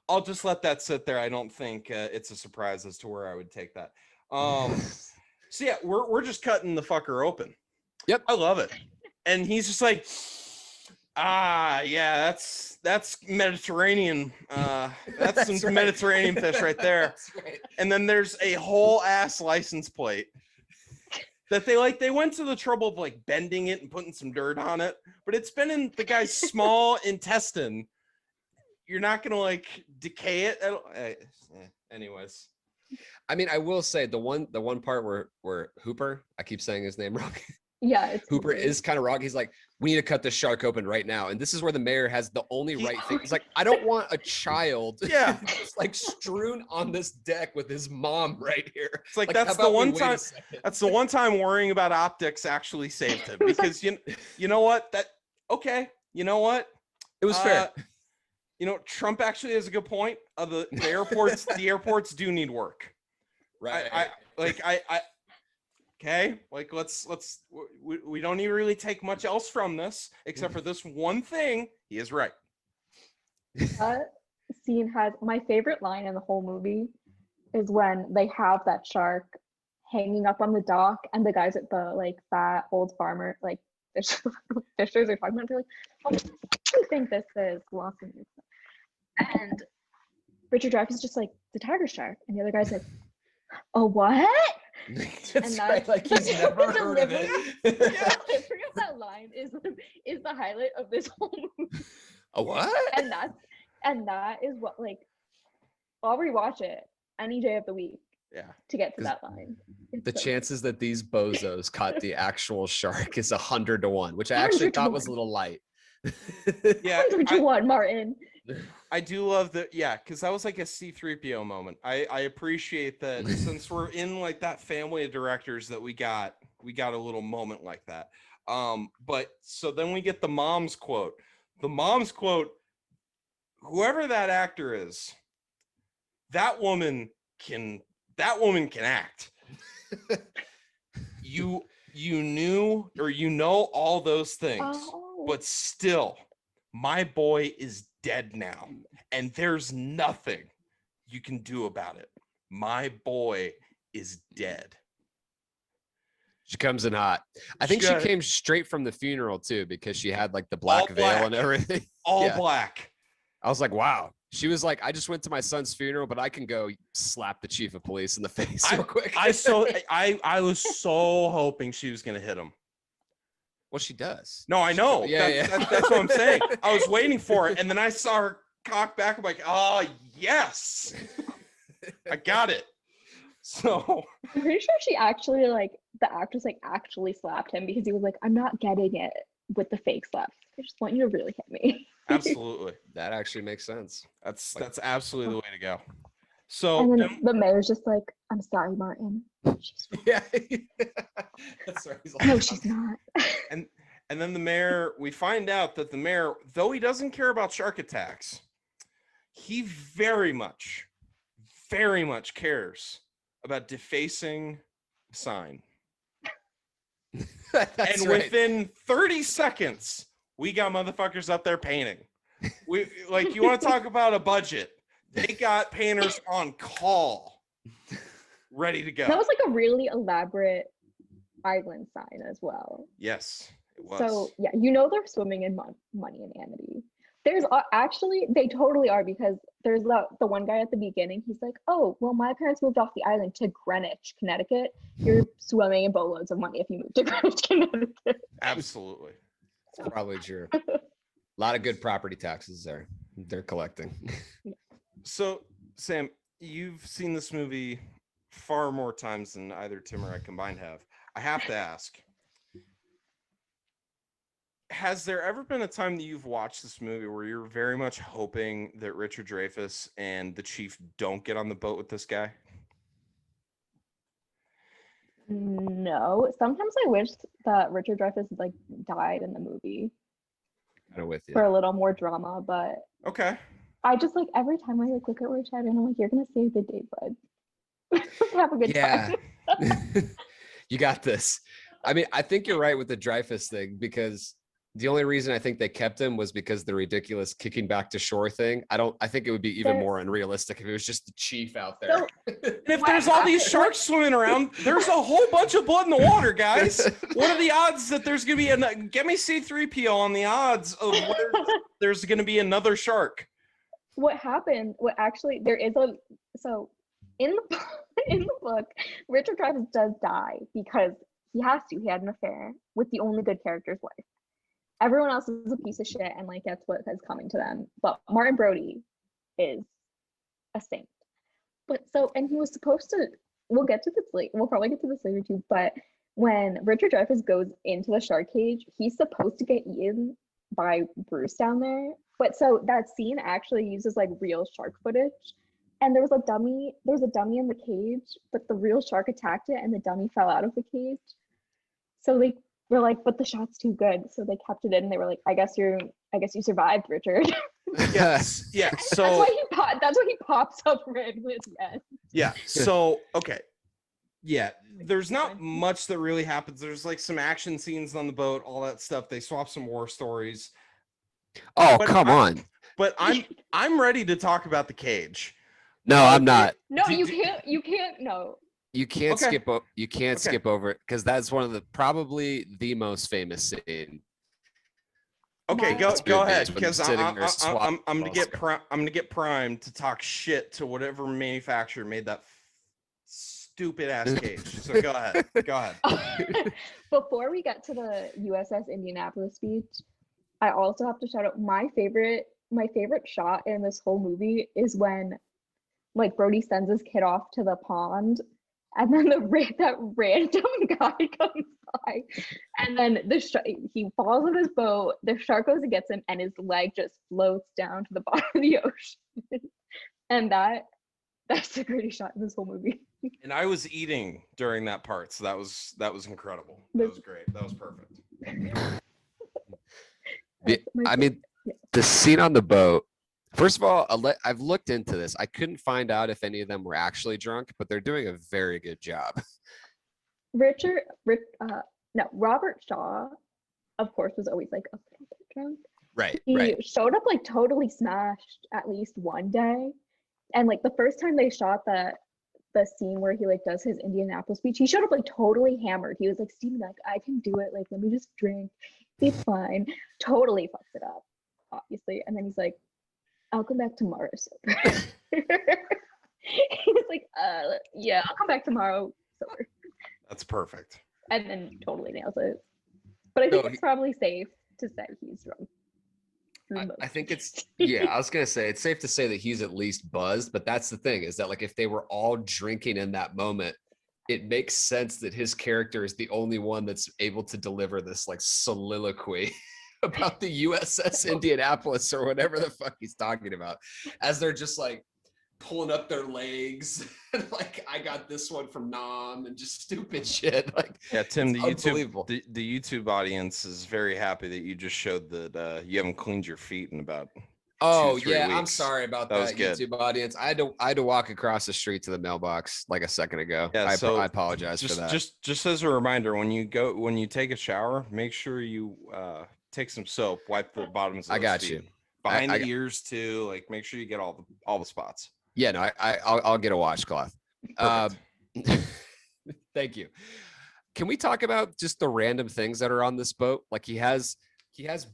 I'll just let that sit there. I don't think it's a surprise as to where I would take that. So yeah, we're just cutting the fucker open. Yep. I love it. And he's just like, yeah, that's Mediterranean. That's some Mediterranean fish right there. That's right. And then there's a whole ass license plate that they went to the trouble of like bending it and putting some dirt on it, but it's been in the guy's small intestine. You're not gonna like decay it. Anyways, I mean, I will say the one part where Hooper, I keep saying his name wrong. Yeah, it's Hooper is kind of wrong. He's like, we need to cut this shark open right now. And this is where the mayor has the only right thing. He's like, I don't want a child just like strewn on this deck with his mom right here. It's like that's the one time. That's the one time worrying about optics actually saved him because you know what you know what it was fair. Trump actually has a good point. The airports the airports do need work. Right. Okay, like we don't even really take much else from this except for this one thing. He is right. That scene has my favorite line in the whole movie is when they have that shark hanging up on the dock, and the guys at the like fat old farmer like fishers are talking about. They're like, "Oh, what do you think this is?" And Richard Dreyfuss is just like, "The tiger shark," and the other guy's like, "Oh, what?" That's right. Like he's never heard of it. The delivery of that line is the highlight of this whole movie. A what? And that is what, like, I'll rewatch it any day of the week Yeah. to get to that line. It's The so chances that these bozos caught the actual shark is 100 to 1, which I actually 100 to thought was a 1. little light. Yeah. 100 to 1, Martin. I do love that. Yeah, because that was like a C-3PO moment. I appreciate that since we're in like that family of directors that we got a little moment like that. But so then we get the mom's quote. The mom's quote, whoever that actor is, that woman can act. You knew, or you know, all those things, Oh. but still, my boy is dead now, and there's nothing you can do about it. My boy is dead. She comes in hot. I think she got- came straight from the funeral too, because she had like the black veil and black. everything. All Yeah. black. I was like, wow. She was like, I just went to my son's funeral, but I can go slap the chief of police in the face real quick. I was so hoping she was gonna hit him. Well, she does. No, I know. Yeah, That's what I'm saying. I was waiting for it, and then I saw her cock back. I'm like, oh yes, I got it. So I'm pretty sure she actually, like, the actress like actually slapped him because he was like, "I'm not getting it with the fake slaps. I just want you to really hit me." absolutely, That actually makes sense. that's absolutely the way to go. So And then the mayor's just like, "I'm sorry, Martin." She's Yeah. That's right. He's like, no, she's not. and then the mayor, we find out that the mayor, though he doesn't care about shark attacks, he very much cares about defacing a sign. That's And right. within 30 seconds, we got motherfuckers up there painting. We like, you want to talk about a budget? They got painters on call, ready to go. That was like a really elaborate island sign as well. Yes, it was. So yeah, you know they're swimming in money and amity. There's actually, they totally are, because there's the one guy at the beginning. He's like, "Oh, well, my parents moved off the island to Greenwich, Connecticut. You're swimming in boatloads of money if you move to Greenwich, Connecticut." Absolutely. It's probably true. A lot of good property taxes there. They're collecting. So, Sam, you've seen this movie far more times than either Tim or I combined have. I have to ask, has there ever been a time that you've watched this movie where you're very much hoping that Richard Dreyfuss and the chief don't get on the boat with this guy? No, sometimes I wish that Richard Dreyfuss like died in the movie Kind of with you. for a little more drama, but Okay. I just like every time I like look at Richard and I'm like, "You're gonna save the day, bud. Have a good Yeah. time." You got this. I mean, I think you're right with the Dreyfus thing, because the only reason I think they kept him was because the ridiculous kicking back to shore thing. I think it would be even There- more unrealistic if it was just the chief out there. So, And if there's all these sharks swimming around, there's a whole bunch of blood in the water, guys. What are the odds that there's going to be get me C-3PO on the odds of where there's going to be another shark? what happened? What actually there is a so in the in the book, Richard Dreyfuss does die because he has to. He had an affair with the only good character's wife. Everyone else is a piece of shit and like gets what is coming to them. But Martin Brody is a saint. But so, and he was supposed to. We'll get to this later. We'll probably get to this later too. But when Richard Dreyfuss goes into the shark cage, he's supposed to get eaten by Bruce down there. But so that scene actually uses like real shark footage. And there was a dummy in the cage, but the real shark attacked it and the dummy fell out of the cage. So they were like, but the shot's too good. So they kept it in and they were like, I guess you survived, Richard. Yes. Yeah. that's So why he pops up red with yes. yeah. So okay. Yeah. There's not much that really happens. There's like some action scenes on the boat, all that stuff. They swap some war stories. Oh, But come on. But I'm ready to talk about the cage. No, I'm not. No, Do- you do- can't no. You can't Okay. you can't Okay. skip over it because that's one of the probably the most famous scene. Okay, My- go It's go movies ahead when because sitting there I'm gonna swapping get I'm gonna get primed to talk shit to whatever manufacturer made that stupid ass cage. So go ahead. Go ahead. Before we get to the USS Indianapolis speech, I also have to shout out my favorite shot in this whole movie is when like Brody sends his kid off to the pond and then that random guy comes by and then he falls in his boat, the shark goes and gets him and his leg just floats down to the bottom of the ocean. And that's the greatest shot in this whole movie. And I was eating during that part, so that was incredible. That was great. That was perfect. I mean, the scene on the boat. First of all, I've looked into this. I couldn't find out if any of them were actually drunk, but they're doing a very good job. Robert Shaw, of course, was always like a little bit drunk. Right. He showed up like totally smashed at least one day. And like the first time they shot the scene where he like does his Indianapolis speech, he showed up like totally hammered. He was like, Steven, like, I can do it. Like, let me just drink. It's fine. Totally fucks it up, obviously. And then he's like, I'll come back tomorrow. Sober. He was like, yeah, I'll come back tomorrow sober. That's perfect. And then totally nails it. But I think it's probably safe to say he's drunk. I think it's I was gonna say it's safe to say that he's at least buzzed, but that's the thing is that like if they were all drinking in that moment, it makes sense that his character is the only one that's able to deliver this like soliloquy about the USS Indianapolis or whatever the fuck he's talking about, as they're just like pulling up their legs and like I got this one from Nam and just stupid shit. Like Yeah, Tim, the unbelievable. YouTube audience is very happy that you just showed that you haven't cleaned your feet in about Oh 2-3 yeah, I'm weeks. sorry about That was that, good. YouTube audience. I had to walk across the street to the mailbox like a second ago. Yeah, I apologize for that. Just as a reminder, when you take a shower, make sure you take some soap, wipe the bottoms of I those got feet. you. Behind the ears too. Like make sure you get all the spots. Yeah, no, I'll get a washcloth. Thank you. Can we talk about just the random things that are on this boat? Like he has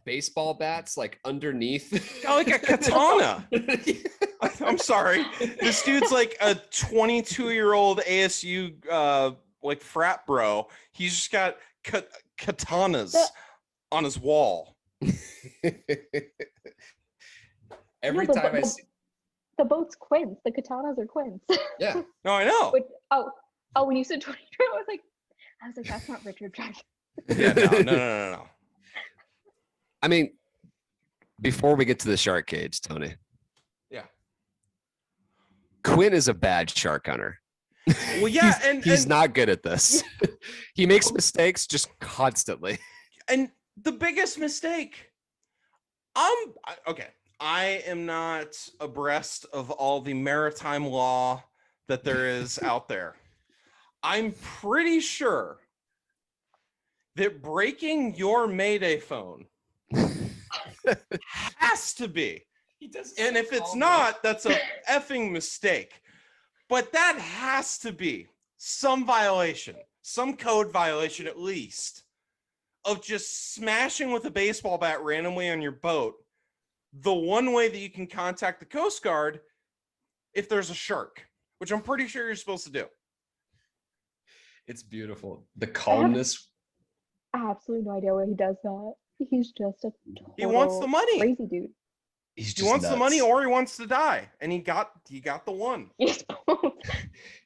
baseball bats like underneath. Got like a katana. I'm sorry. This dude's like a 22-year-old ASU like frat bro. He's just got katanas on his wall. Every time I see the boat's quints. The katanas are quints. Yeah. No, I know. But, when you said 22, I was like, that's not Richard Jackson. Yeah, no. I mean, before we get to the shark cage, Tony. Yeah. Quinn is a bad shark hunter. Well, yeah, he's not good at this. He makes mistakes just constantly. And the biggest mistake, okay. I am not abreast of all the maritime law that there is out there. I'm pretty sure that breaking your Mayday phone has to be. And if it's not, that's a effing mistake. But that has to be some violation, some code violation at least, of just smashing with a baseball bat randomly on your boat. The one way that you can contact the Coast Guard if there's a shark, which I'm pretty sure you're supposed to do. It's beautiful. The calmness. I have absolutely no idea why he does that. He's just He wants the money. Crazy dude. He wants the money or he wants to die. And he got the one. Yes.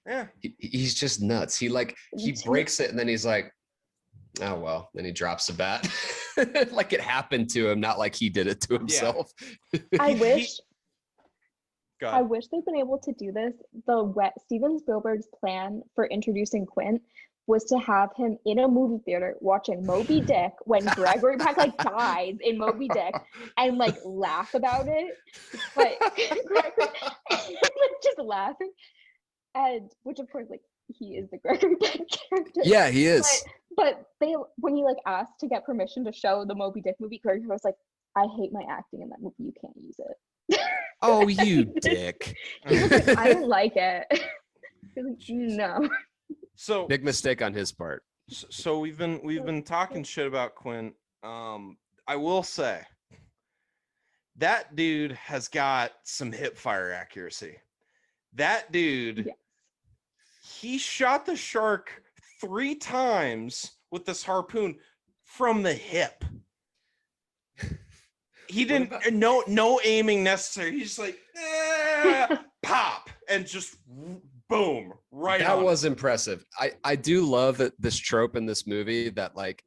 Yeah. He's just nuts. He breaks it and then he's like, oh well, then he drops the bat. Like it happened to him, not like he did it to himself. I wish they'd been able to do this. Steven Spielberg's plan for introducing Quint was to have him in a movie theater watching Moby Dick when Gregory Peck like dies in Moby Dick and like laugh about it. But just laughing. And which of course like he is the Gregory Peck character. Yeah, he is. But when he like asked to get permission to show the Moby Dick movie, Gregory was like, I hate my acting in that movie. You can't use it. Oh, you dick. He was like, I don't like it. He was like, no. So Big mistake on his part. so we've been talking shit about Quint. I will say that dude has got some hip fire accuracy. That dude, Yes. he shot the shark 3 times with this harpoon from the hip. He didn't no aiming necessary. He's just like pop and just boom right That on. was impressive. I do love that this trope in this movie that like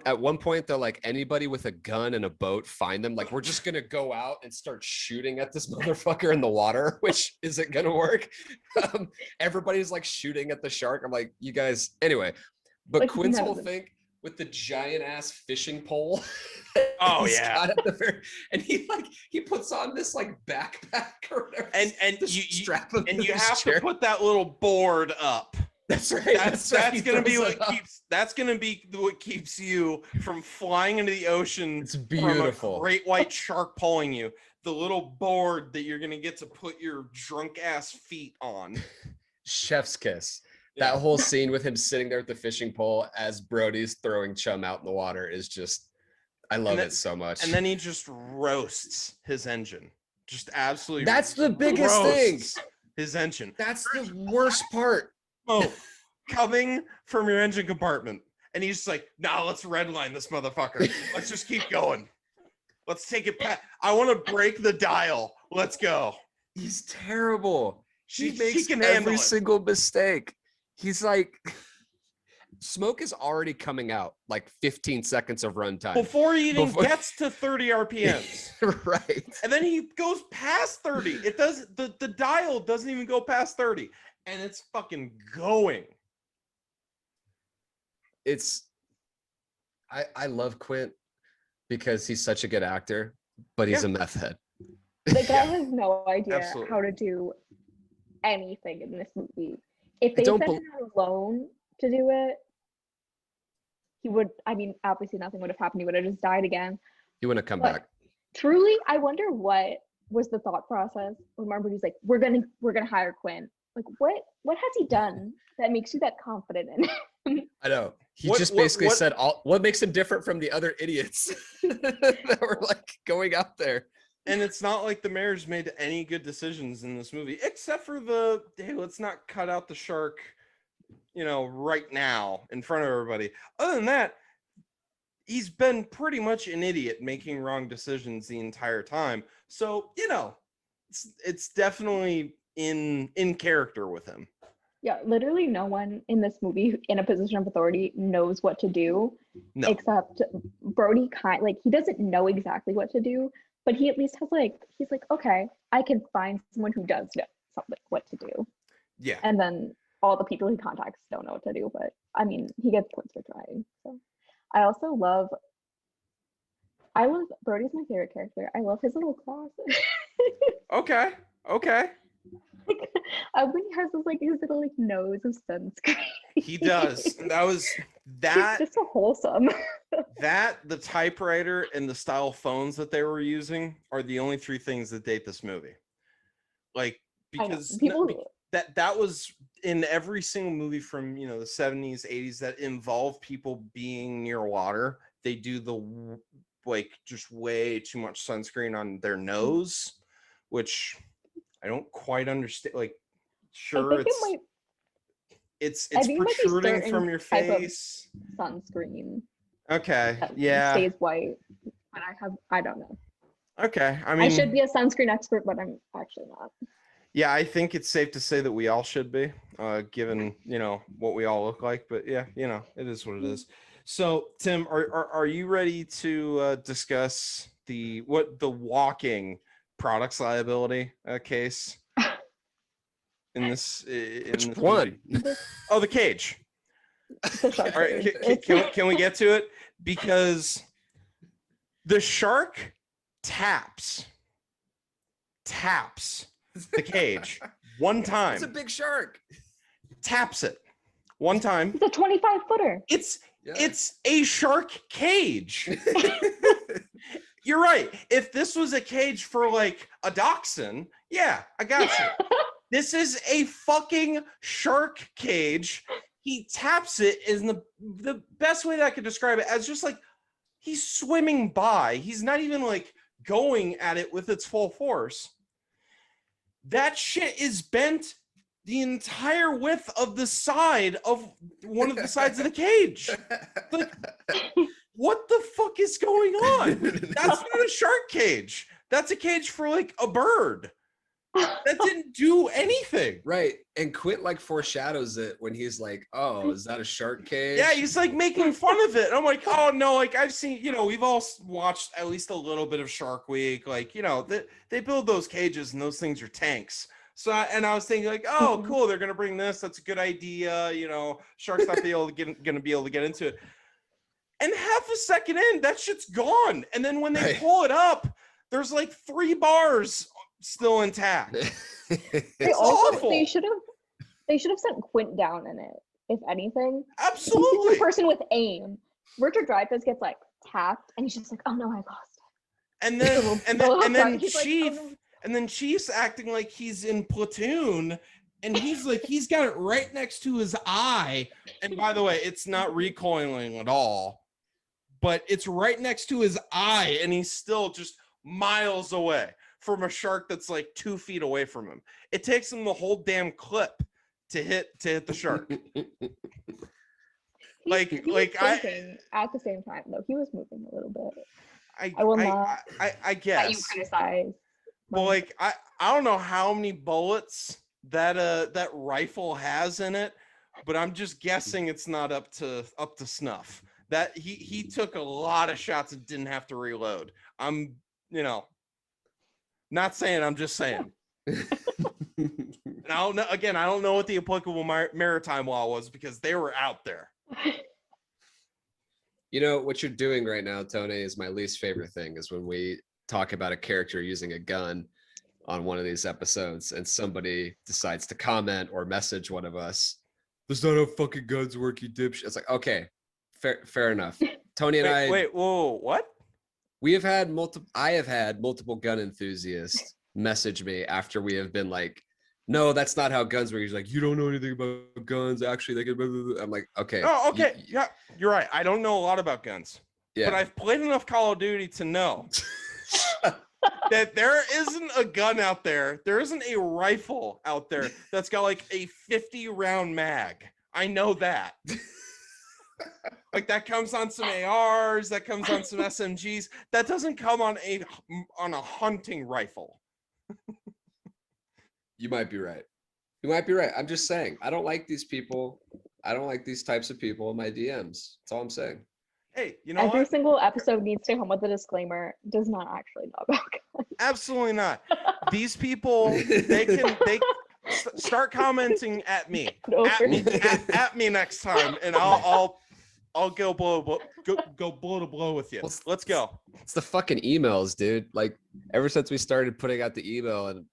at one point they're like, anybody with a gun and a boat, find them. Like, we're just gonna go out and start shooting at this motherfucker in the water, which isn't gonna work. Everybody's like shooting at the shark. I'm like, you guys, anyway. But Like, Quinn's none whole of them. thing with the giant ass fishing pole. Oh, he's yeah. got at the very, and he puts on this like backpack or whatever. And to you strap him and to you this have chair. to put that little board up. That's right. That's right. He gonna be throws what it up. keeps you from flying into the ocean. It's From a beautiful. great white shark pulling you. The little board that you're gonna get to put your drunk ass feet on. Chef's kiss. Yeah. That whole scene with him sitting there at the fishing pole as Brody's throwing chum out in the water is just, I love it so much. And then he just roasts his engine. Just absolutely. That's the biggest thing. roasts His engine. That's the worst part. Oh, coming from your engine compartment. And he's just like, nah, let's redline this motherfucker. Let's just keep going. Let's take it back. I want to break the dial. Let's go. He's terrible. He She makes can handle every it. single mistake. He's like, smoke is already coming out like 15 seconds of runtime. Before he even Before- gets to 30 RPMs. Right. And then he goes past 30. It does the dial doesn't even go past 30. And it's fucking going. I love Quint because he's such a good actor, but he's a meth head. The guy has no idea Absolutely. how to do anything in this movie. If they don't sent bel- him out alone to do it, he would, I mean, obviously nothing would have happened. He would have just died again. He wouldn't come But back. truly, I wonder what was the thought process when Marbury's like, we're gonna hire Quinn. Like, what has he done that makes you that confident in him? I know. He What- just what- basically what- said what makes him different from the other idiots that were like going out there. And it's not like the mayor's made any good decisions in this movie, except for the, hey, let's not cut out the shark, right now in front of everybody. Other than that, he's been pretty much an idiot making wrong decisions the entire time. So, it's definitely in character with him. Yeah, literally no one in this movie in a position of authority knows what to do, No. except Brody. He doesn't know exactly what to do, but he at least has he's like, okay, I can find someone who does know something what to do. Yeah. And then all the people he contacts don't know what to do, but I mean, he gets points for trying. So I also love Brody's my favorite character. I love his little claws. Okay. When he has his little nose of sunscreen. He does. That was He's just so wholesome. the typewriter and the style phones that they were using are the only 3 things that date this movie. Like, I know. because People that was in every single movie from the 70s, 80s that involve people being near water. They do just way too much sunscreen on their nose, which I don't quite understand. Like, sure, it's I think it might be protruding certain from your type of face. sunscreen Okay, that yeah, stays white. But I don't know. okay. I I mean, should be a sunscreen expert, but I'm actually not. yeah, I think it's safe to say that we all should be, given what we all look like. But yeah, it is what it is. So, Tim, are you ready to discuss the walking products liability case in this? Which one? Oh, the cage. The shark All right, food. can we get to it? Because the shark taps the cage one time. It's a big shark. Taps it one time. It's a 25-footer. It's a shark cage. You're right. If this was a cage for like a dachshund, yeah, I got you. This is a fucking shark cage. he taps it is the best way that I could describe it as just like he's swimming by. He's not even like going at it with its full force. That shit is bent the entire width of the side of one of the sides of the cage. Like, what the fuck is going on? That's not a shark cage. That's a cage for like a bird. That didn't do anything. Right. And Quint like foreshadows it when he's like, oh, is that a shark cage? Yeah, he's like making fun of it. And I'm like, oh no, like I've seen, we've all watched at least a little bit of Shark Week. Like, they build those cages and those things are tanks. So, and I was thinking like, oh, cool, they're gonna bring this. That's a good idea. Sharks not gonna be able to get into it. And half a second in, that shit's gone. And then when they pull it up, there's like 3 bars still intact. It's awful. They should have sent Quint down in it, if anything. Absolutely. He's a person with aim. Richard Dreyfuss gets like tapped, and he's just like, oh no, I lost it. And then Chief. Like, oh, no. And then Chief's acting like he's in Platoon, and he's like, he's got it right next to his eye. And by the way, it's not recoiling at all, but it's right next to his eye, and he's still just miles away from a shark that's like 2 feet away from him. It takes him the whole damn clip to hit the shark. He was thinking at the same time, though. He was moving a little bit. I will not. I guess. That you criticize. Well, like I don't know how many bullets that rifle has in it, but I'm just guessing it's not up to snuff. That he took a lot of shots and didn't have to reload. I'm not saying, I'm just saying. And I don't know. Again, I don't know what the applicable maritime law was because they were out there. What you're doing right now, Tony, is my least favorite thing. Is when we talk about a character using a gun on one of these episodes and somebody decides to comment or message one of us, that's not how fucking guns work, you dipshit. It's like, okay, fair enough. Tony and wait, whoa, what? I have had multiple gun enthusiasts message me after we have been like, no, that's not how guns work. He's like, you don't know anything about guns. Actually, they can blah, blah, blah. I'm like, okay. Oh, okay. Yeah, you're right. I don't know a lot about guns. Yeah. But I've played enough Call of Duty to know that there isn't a gun out there. There isn't a rifle out there that's got like a 50-round mag. I know that. Like that comes on some ARs, that comes on some SMGs. That doesn't come on a hunting rifle. You might be right. I'm just saying, I don't like these people. I don't like these types of people in my DMs. That's all I'm saying. Hey, you know Every what? single episode needs to come with a disclaimer. Does not actually know about guns. Absolutely not. These people, they start commenting at me. At me next time, and I'll go blow to blow with you. Let's go. It's the fucking emails, dude. Like ever since we started putting out the email and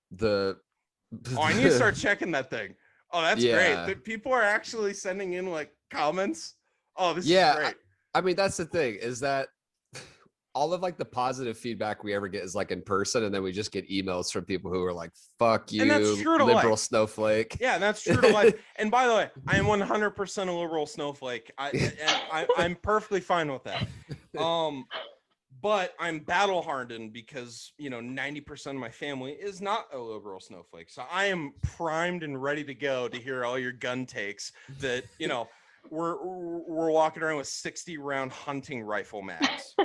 I need to start checking that thing. Oh, that's Yeah. great. People are actually sending in like comments. Oh, this is great. I mean, that's the thing, is that all of like the positive feedback we ever get is like in person, and then we just get emails from people who are like, fuck you, And that's true to liberal life. snowflake. Yeah, that's true to life. And by the way, I am 100% a liberal snowflake. I'm perfectly fine with that. But I'm battle hardened because 90% of my family is not a liberal snowflake. So I am primed and ready to go to hear all your gun takes that we're walking around with 60-round hunting rifle mags.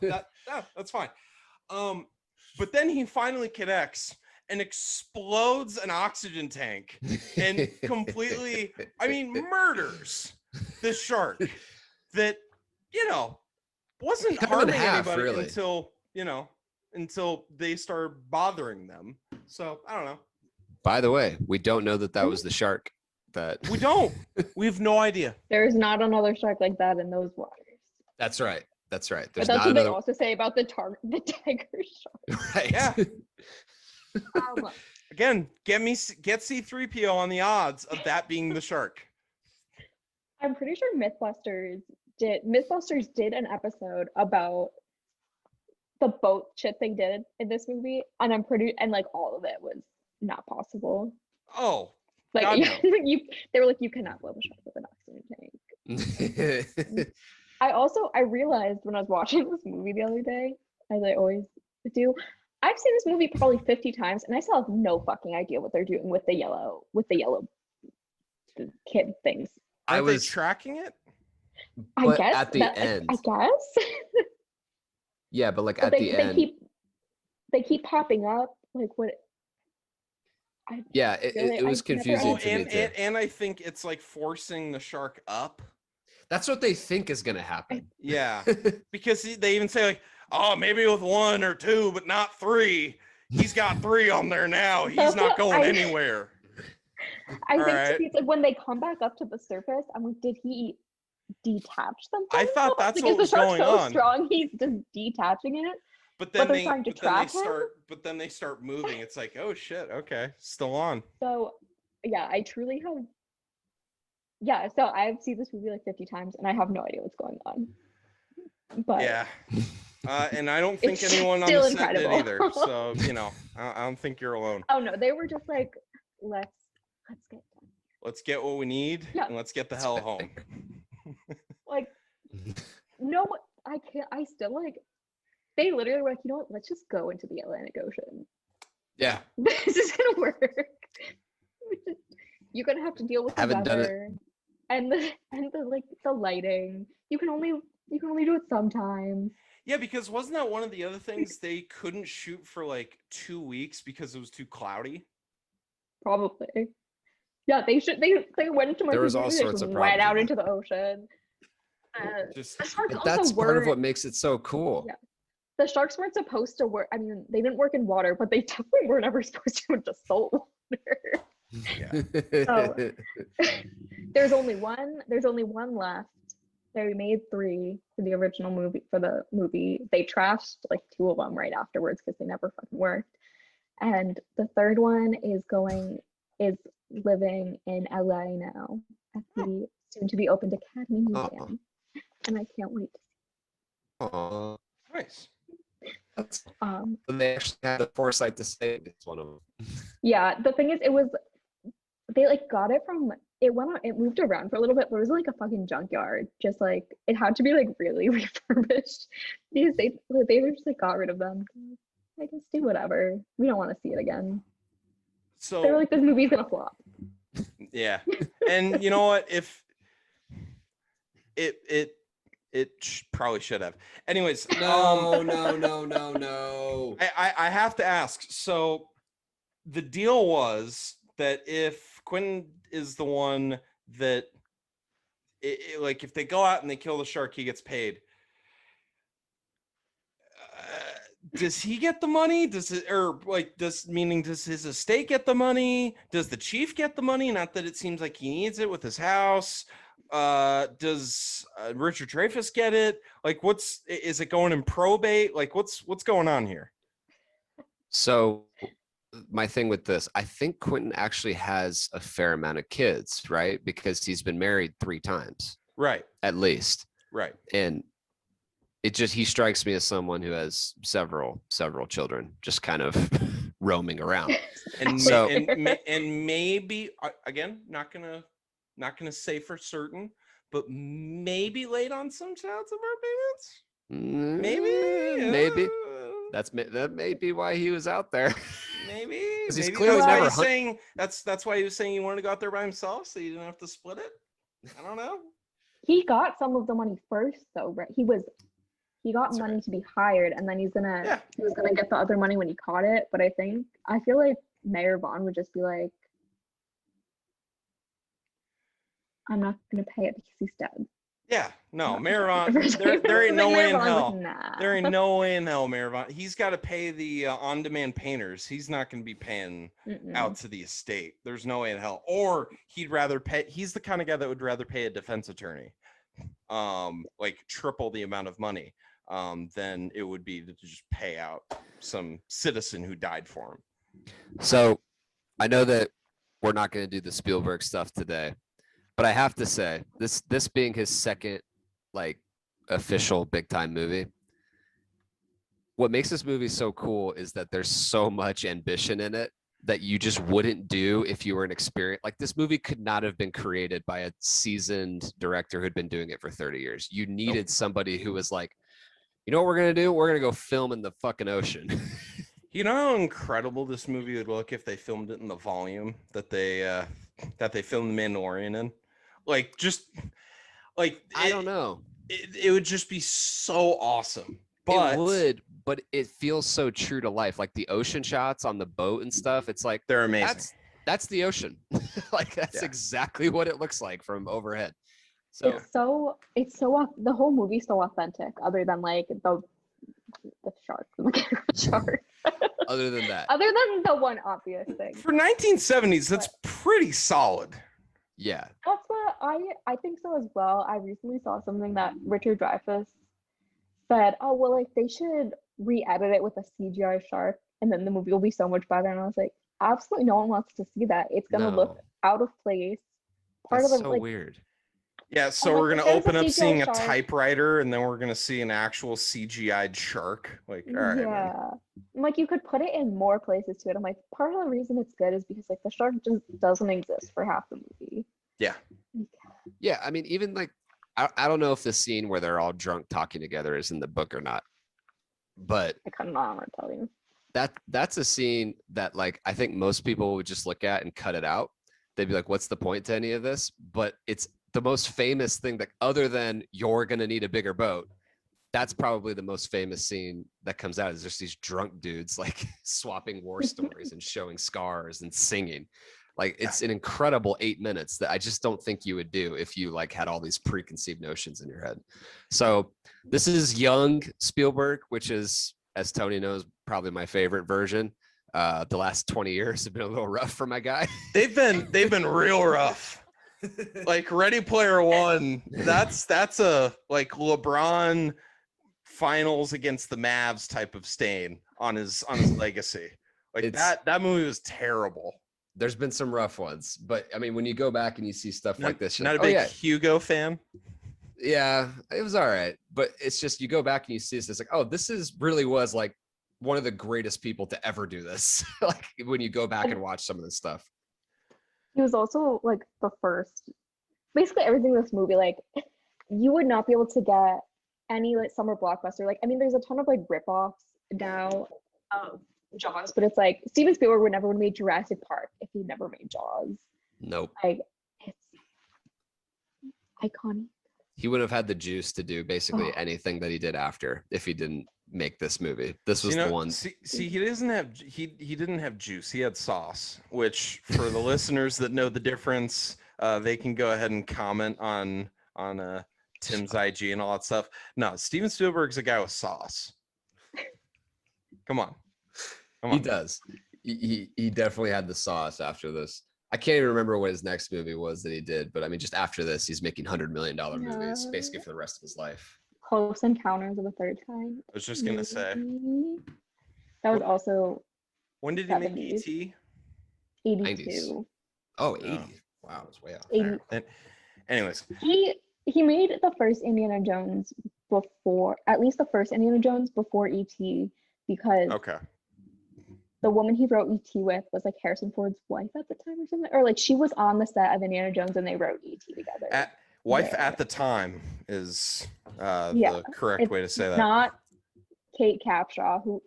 That's fine. But then he finally connects and explodes an oxygen tank and completely, murders this shark that, wasn't harming anybody really. until they started bothering them. So I don't know. By the way, we don't know that was the shark. We don't. We have no idea. There is not another shark like that in those waters. That's right. There's But that's not what another. they also say about the tiger shark. Right. Yeah. Um, Again, get C-3PO on the odds of that being the shark. I'm pretty sure Mythbusters did an episode about the boat shit they did in this movie, and like all of it was not possible. Oh, Like God, yeah, they were like, you cannot blow a shark with an oxygen tank. I realized when I was watching this movie the other day, as I always do, I've seen this movie probably 50 times, and I still have no fucking idea what they're doing with the yellow kid things. Aren't they tracking it? I But guess at the end. I guess. Yeah, but like But at the end. they keep popping up. Like what? Yeah, it was I never confusing Oh, to me too. and I think it's like forcing the shark up. That's what they think is gonna happen. Yeah, because they even say like, oh, maybe with 1 or 2, but not 3. He's got 3 on there now. He's not going anywhere. I All think right. it's like when they come back up to the surface, I'm like, did he detach them? I thought himself? that's like, what is was the shark going so on. strong he's just detaching it? But then they're trying to trap him? But then they start moving. It's like, oh shit, okay, still on. So yeah, I truly have. Yeah, so I've seen this movie like 50 times, and I have no idea what's going on. But Yeah. And I don't think It's anyone on still the set did incredible. either. So, I don't think you're alone. oh no, they were just like, let's get done. Let's get what we need Yeah. and let's get the hell home. Like, no, I can't. I still like. They literally were like, you know what? Let's just go into the Atlantic Ocean. Yeah. This is gonna work. You're gonna have to deal with the Haven't done it. weather and the lighting. You can only do it sometimes. Yeah, because wasn't that one of the other things they couldn't shoot for like 2 weeks because it was too cloudy? Probably. Yeah, they went into my There was all computer, sorts just of went problems out with into the ocean. Just The sharks But also that's part of weren't- what makes it so cool. Yeah. The sharks weren't supposed to work. I mean, they didn't work in water, but they definitely weren't ever supposed to go into salt water. Oh. There's only one left. They made 3 for the original movie. For the movie, they trashed like 2 of them right afterwards because they never fucking worked. And the 3rd one is living in LA now at the soon to be opened Academy Museum, and I can't wait. Aw, nice. that's, Um, they actually had the foresight to say it's one of them. yeah, the thing is, they like got it from. It moved around for a little bit, but it was like a fucking junkyard. Just like it had to be like really refurbished because they just like got rid of them. I guess do whatever. We don't want to see it again. So They were like, this movie's gonna flop. yeah. And you know what? If it probably should have. Anyways, No. I have to ask. So the deal was that if Quentin is the one that like if they go out and they kill the shark, he gets paid. Does he get the money? Does his estate get the money? Does the chief get the money? Not that it seems like he needs it with his house. Does Richard Dreyfuss get it? Like, is it going in probate? Like, what's going on here? So my thing with this, I think Quentin actually has a fair amount of kids, right? Because he's been married 3 times, Right. at least. Right. And he strikes me as someone who has several children just kind of roaming around. And So- and maybe again, not gonna say for certain, but maybe late on some child support payments. Maybe. That may be why he was out there. Maybe. 'Cause he's Maybe clearly that's why never he's saying that's why he was saying he wanted to go out there by himself, so you didn't have to split it. I don't know. He got some of the money first, though, right? He got That's money right. to be hired, and then he was gonna get the other money when he caught it. But I feel like Mayor Vaughn would just be like, I'm not gonna pay it because he's dead. Yeah, no, Not Mayor gonna Vaughn, pay it for there ain't no Mayor way in Vaughn was hell. like, nah. There ain't no way in hell, Mayor Vaughn. He's got to pay the on-demand painters. He's not going to be paying Mm-mm. out to the estate. There's no way in hell. Or he'd rather pay. He's the kind of guy that would rather pay a defense attorney, like triple the amount of money, than it would be to just pay out some citizen who died for him. So I know that we're not going to do the Spielberg stuff today, but I have to say this being his second like official big time movie, what makes this movie so cool is that there's so much ambition in it that you just wouldn't do if you were an experienced. Like this movie could not have been created by a seasoned director who'd been doing it for 30 years. You needed somebody who was like, you know what we're gonna do? We're gonna go film in the fucking ocean. You know how incredible this movie would look if they filmed it in the volume that they filmed The Mandalorian in? Like, just like I don't know. It would just be so awesome. But it would, but it feels so true to life. Like the ocean shots on the boat and stuff. It's like they're amazing. That's the ocean. Like that's exactly what it looks like from overhead. So it's so the whole movie's so authentic. Other than like the shark, shark. Other than that, other than the one obvious thing for 1970s, that's pretty solid. Yeah, that's what I think so as well. I recently saw something that Richard Dreyfuss said, oh well, like they should re-edit it with a CGI shark and then the movie will be so much better. And I was like, absolutely no one wants to see that. It's gonna look out of place. That's so weird. Yeah, so we're gonna open up seeing a typewriter, and then we're gonna see an actual CGI'd shark. Like, all right, yeah, like you could put it in more places to it. I'm like, part of the reason it's good is because like the shark just doesn't exist for half the movie. Yeah, I mean, even like I don't know if the scene where they're all drunk talking together is in the book or not, but I couldn't want to tell you. That's a scene that like I think most people would just look at and cut it out. They'd be like, what's the point to any of this? But it's the most famous thing that other than you're going to need a bigger boat. That's probably the most famous scene that comes out is just these drunk dudes like swapping war stories and showing scars and singing. Like it's an incredible 8 minutes that I just don't think you would do if you like had all these preconceived notions in your head. So this is young Spielberg, which is, as Tony knows, probably my favorite version. The last 20 years have been a little rough for my guy. They've been real rough. Like Ready Player One, that's a like LeBron finals against the Mavs type of stain on his legacy. Like that movie was terrible. There's been some rough ones, but I mean, when you go back and you see stuff like this, not a big Hugo fan. Yeah, it was all right, but it's just you go back and you see this, it's like, oh, this really was like one of the greatest people to ever do this. Like when you go back and watch some of this stuff. He was also like the first, basically everything in this movie, like you would not be able to get any like summer blockbuster. Like, I mean, there's a ton of like ripoffs now of Jaws, but it's like Steven Spielberg would never have made Jurassic Park if he never made Jaws. Nope. Like, it's iconic. He would have had the juice to do basically anything that he did after if he didn't make this movie. This was the one. See, he didn't have juice. He had sauce, which for the listeners that know the difference, they can go ahead and comment on Tim's IG and all that stuff. No, Steven Spielberg's a guy with sauce. Come on. He does. He definitely had the sauce after this. I can't even remember what his next movie was that he did, but I mean, just after this, he's making $100 million movies basically for the rest of his life. Close Encounters of the Third Kind. I was just gonna say. That was also. When did he make E.T.? 82. 90s. Oh, 80. Wow, it was way off. 80. And anyways. He made the first Indiana Jones before, at least the first Indiana Jones before E.T. because the woman he wrote E.T. with was like Harrison Ford's wife at the time or something. Or like she was on the set of Indiana Jones and they wrote E.T. together. Wife at the time is the correct way to say that. Not Kate Capshaw,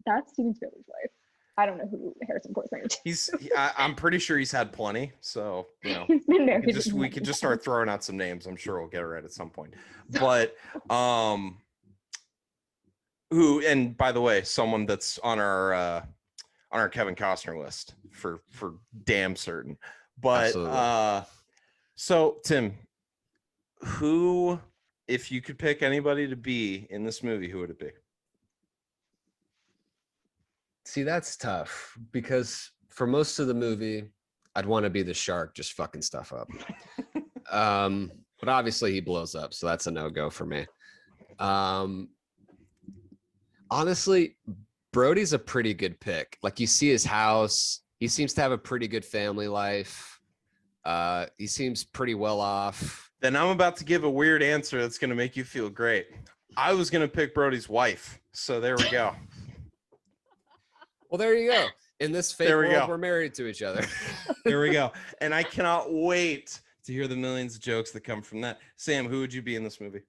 that's Steven Spielberg's wife. I don't know who Harrison Ford's married to. I'm pretty sure he's had plenty. So, you know, he's been married we could just start throwing out some names. I'm sure we'll get it right at some point. But who, and by the way, someone that's on our Kevin Costner list for damn certain. But so Tim, who, if you could pick anybody to be in this movie, who would it be? See, that's tough because for most of the movie, I'd want to be the shark just fucking stuff up. But obviously he blows up, so that's a no-go for me. Honestly, Brody's a pretty good pick. Like you see his house, he seems to have a pretty good family life. He seems pretty well off. Then I'm about to give a weird answer that's going to make you feel great. I was going to pick Brody's wife. So there we go. Well, there you go. In this fake There we world, go. we're married to each other. There we go. And I cannot wait to hear the millions of jokes that come from that. Sam, who would you be in this movie?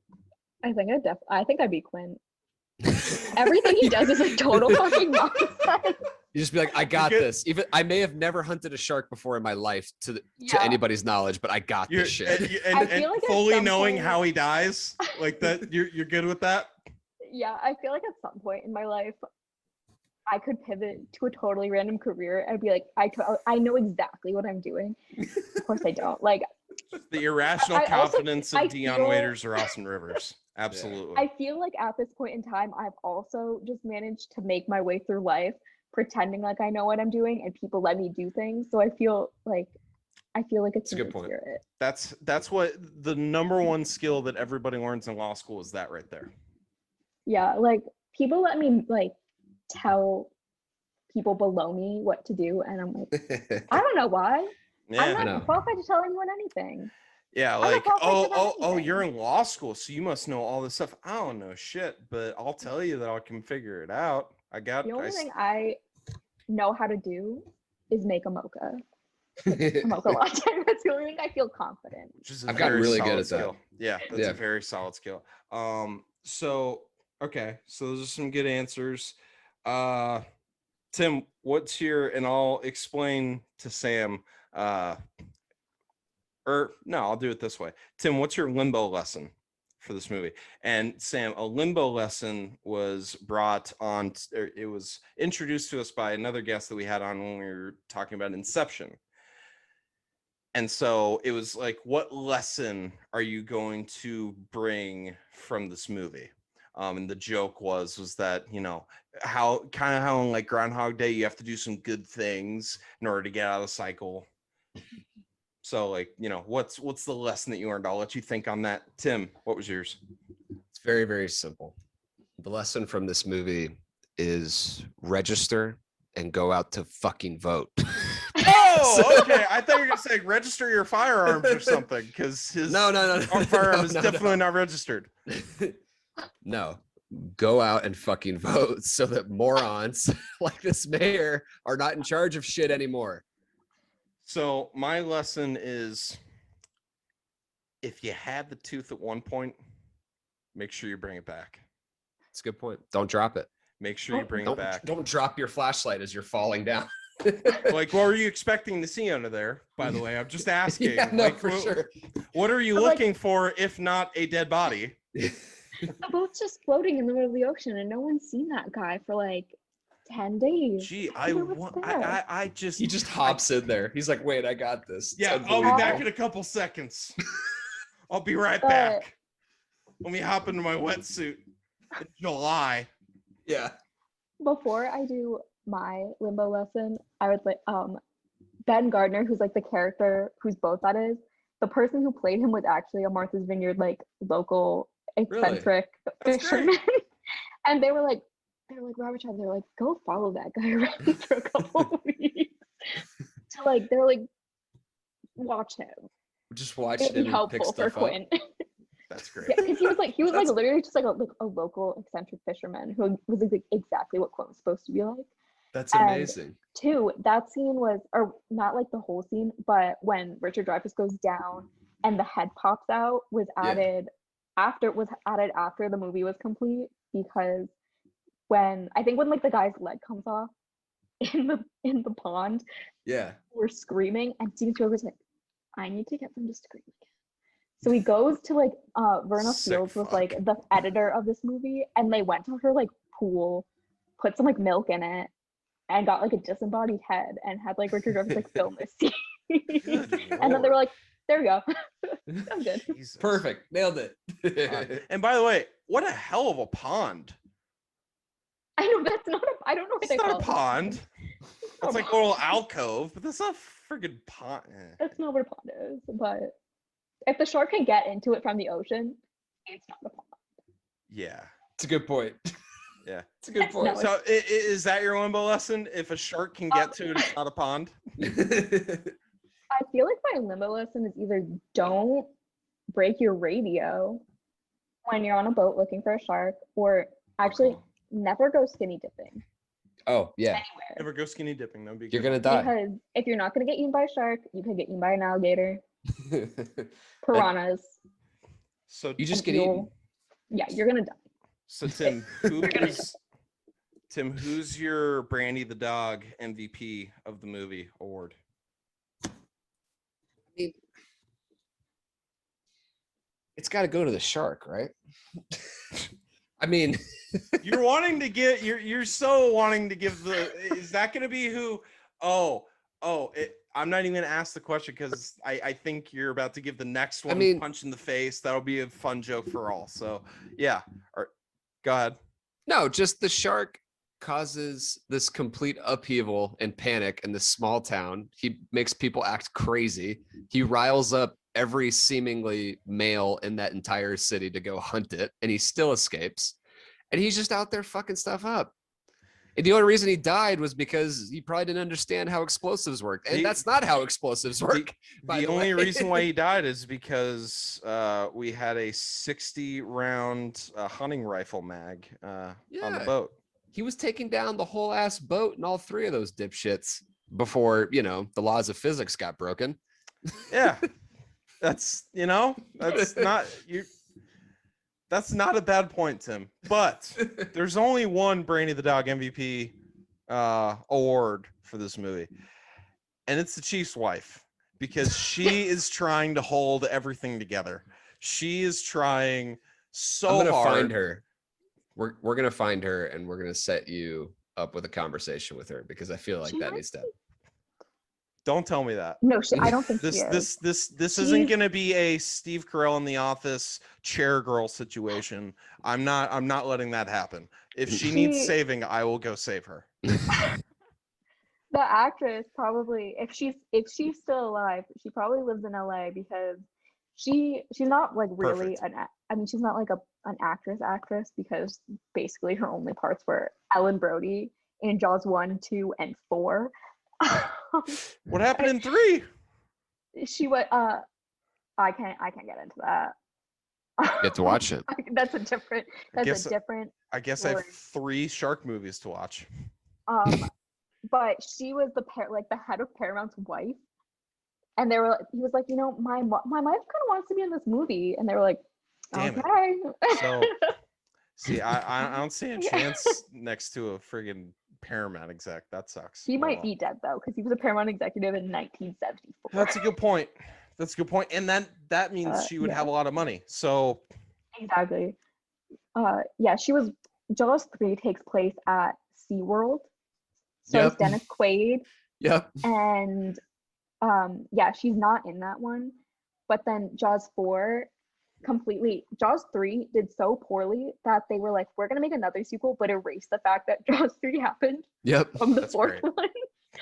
I think I'd be Quinn. Everything he does is like total fucking nonsense. You just be like, I got good. this. Even I may have never hunted a shark before in my life to Yeah. anybody's knowledge, but I got You're, this shit. I and feel like at fully some knowing point- how he dies, like that, you're good with that? Yeah, I feel like at some point in my life, I could pivot to a totally random career. I'd be like, I know exactly what I'm doing. Of course I don't. Like, The irrational I also- confidence I of Dion feel- Waiters or Austin Rivers. Absolutely. I feel like at this point in time, I've also just managed to make my way through life pretending like I know what I'm doing and people let me do things. So I feel like it's a a good good point. spirit. That's what the number one skill that everybody learns in law school is that right there. Yeah, like people let me like tell people below me what to do, and I'm like, I don't know why. Yeah. I'm I know. not qualified to tell anyone anything. Yeah, I'm not like qualified for oh, anything. you're in law school, so you must know all this stuff. I don't know shit, but I'll tell you that I can figure it out. The only thing I know how to do is make a mocha. A mocha latte. That's the only thing I feel confident. which is a I've gotten very really solid good at that. skill. Yeah, that's Yeah. a very solid skill. So okay, so those are some good answers. Tim, what's your, and I'll explain to Sam, or no, I'll do it this way. Tim, what's your limbo lesson for this movie? And Sam, a limbo lesson was brought on, or it was introduced to us by another guest that we had on when we were talking about Inception. And so it was like, what lesson are you going to bring from this movie? And the joke was that, you know, how in like Groundhog Day, you have to do some good things in order to get out of the cycle. So like, you know, what's the lesson that you learned? I'll let you think on that. Tim, what was yours? It's very, very simple. The lesson from this movie is register and go out to fucking vote. Oh, okay. I thought you were gonna say register your firearms or something, because his No. our firearm is No. definitely not registered. No, go out and fucking vote so that morons like this mayor are not in charge of shit anymore. So my lesson is, if you had the tooth at one point, make sure you bring it back. That's a good point. Don't drop it. Make sure you bring it back. Don't drop your flashlight as you're falling down. Like, what were you expecting to see under there? By the way, I'm just asking. Yeah, no, like, for sure. What are you But, like- looking for, if not a dead body? The boat's just floating in the middle of the ocean, and no one's seen that guy for like 10 days. Gee, I wonder what's there. He just hops in there. He's like, wait, I got this. It's Yeah, I'll be back unbelievable. in a couple seconds. I'll be right But- back. Let me hop into my wetsuit. It's July. Yeah. Before I do my limbo lesson, I would like Ben Gardner, who's like the character whose boat that is. The person who played him was actually a Martha's Vineyard like local eccentric That's fisherman. And they were like Robert Child, they're like, go follow that guy around for a couple of weeks. So like they're like, watch him. Just watch It'd him be and pick helpful for stuff up. Quinn. That's great. Yeah, because he was like That's- literally just like a local eccentric fisherman who was like exactly what Quinn was supposed to be like. That's And- amazing. Two, that scene was, or not like the whole scene, but when Richard Dreyfuss goes down and the head pops out was Yeah. added after the movie was complete, because when like the guy's leg comes off in the pond, Yeah. we're screaming, and Steven Spielberg was like, I need to get them to scream again. So he goes to like Verna Sick Fields was fuck. like the editor of this movie, and they went to her like pool, put some like milk in it, and got like a disembodied head, and had like Richard Dreyfuss like film this scene. Good And then they were Lord. like, there we go. I'm good. Jesus. Perfect. Nailed God. it. And by the way, what a hell of a pond. I know that's not a, I don't know what It's they not call a it. pond. It's like a little alcove, but that's not a friggin' pond. That's not what a pond is, but if the shark can get into it from the ocean, it's not a pond. Yeah. It's a good point. Yeah. It's a good No, point. So is that your limbo lesson? If a shark can get to it, it's not a pond. I feel like my limbo lesson is either don't break your radio when you're on a boat looking for a shark, or actually never go skinny dipping. Oh yeah, anywhere. Never go skinny dipping. That would be you're good. gonna die. Because if you're not gonna get eaten by a shark, you could get eaten by an alligator, piranhas. So You just and get eaten. eel. Yeah, you're gonna die. So Tim, who's your Brandy the dog MVP of the movie award? I mean, it's got to go to the shark, right? I mean, You're wanting to get you're so wanting to give the is that going to be who? I'm not even going to ask the question because I think you're about to give the next one punch in the face. That'll be a fun joke for all. So yeah, go ahead. no, just the shark causes this complete upheaval and panic in this small town. He makes people act crazy. He riles up every seemingly male in that entire city to go hunt it, and he still escapes. And he's just out there fucking stuff up. And the only reason he died was because he probably didn't understand how explosives worked. And that's not how explosives work. The only reason why he died is because we had a 60-round hunting rifle mag on the boat. He was taking down the whole ass boat and all three of those dipshits before, the laws of physics got broken. Yeah. That's not a bad point, Tim. But there's only one Brainy the Dog MVP award for this movie. And it's the Chief's wife, because she is trying to hold everything together. She is trying so hard. I'm gonna find her. We're gonna find her, and we're gonna set you up with a conversation with her, because I feel like that needs to. Don't tell me that. No, I don't think this isn't going to be a Steve Carell in The Office chair girl situation. I'm not letting that happen. If she needs saving, I will go save her. The actress probably, if she's still alive, she probably lives in LA, because she's not like really she's not like an actress, because basically her only parts were Ellen Brody in Jaws 1, 2, and 4. What happened in 3? She was I can't get into that. You have to watch it. That's a different I guess I have 3 shark movies to watch. But she was the head of Paramount's wife, and he was like, my wife kind of wants to be in this movie, and they were like, damn okay. It. So see, I don't see a chance next to a friggin' Paramount exec. That sucks. He might be dead though, because he was a Paramount executive in 1974. That's a good point. And that means she would have a lot of money. So exactly. She was. Jaws 3 takes place at SeaWorld. So it's Dennis Quaid. Yep. And she's not in that one. But then Jaws 3 did so poorly that they were like, we're gonna make another sequel, but erase the fact that Jaws 3 happened. Yep. From the fourth one.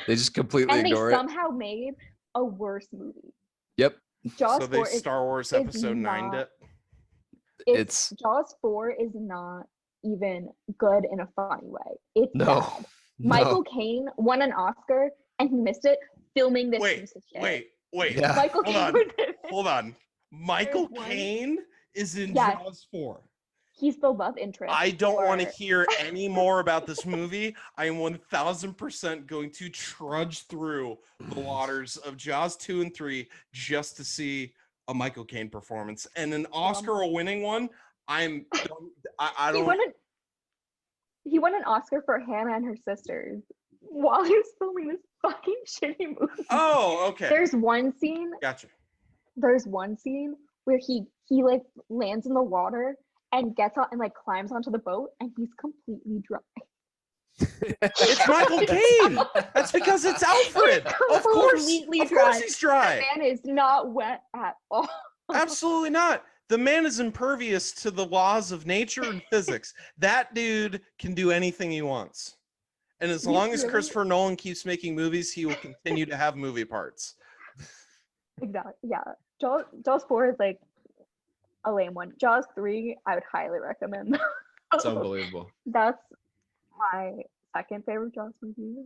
They just completely ignore it. And they somehow made a worse movie. Yep. Jaws 4 Star Wars Episode 9'd it. Jaws 4 is not even good in a funny way. It's no. bad. Michael Caine won an Oscar and he missed it filming this piece of shit. Wait. Yeah. Michael Caine. Hold on. Michael Caine is in Jaws 4. He's the love interest. I don't want to hear any more about this movie. I am 1000% going to trudge through the waters of Jaws 2 and 3 just to see a Michael Caine performance, and an Oscar-winning one. I don't. He won an Oscar for Hannah and Her Sisters while he was filming this fucking shitty movie. Oh, okay. There's one scene. Gotcha. There's one scene where he like lands in the water and gets out and like climbs onto the boat, and he's completely dry. It's Michael Caine. That's because it's Alfred. Of course he's dry. The man is not wet at all. Absolutely not. The man is impervious to the laws of nature and physics. That dude can do anything he wants. And as long as Christopher Nolan keeps making movies, he will continue to have movie parts. Exactly. Yeah. Jaws 4 is like a lame one. Jaws 3, I would highly recommend. It's unbelievable. That's my second favorite Jaws movie.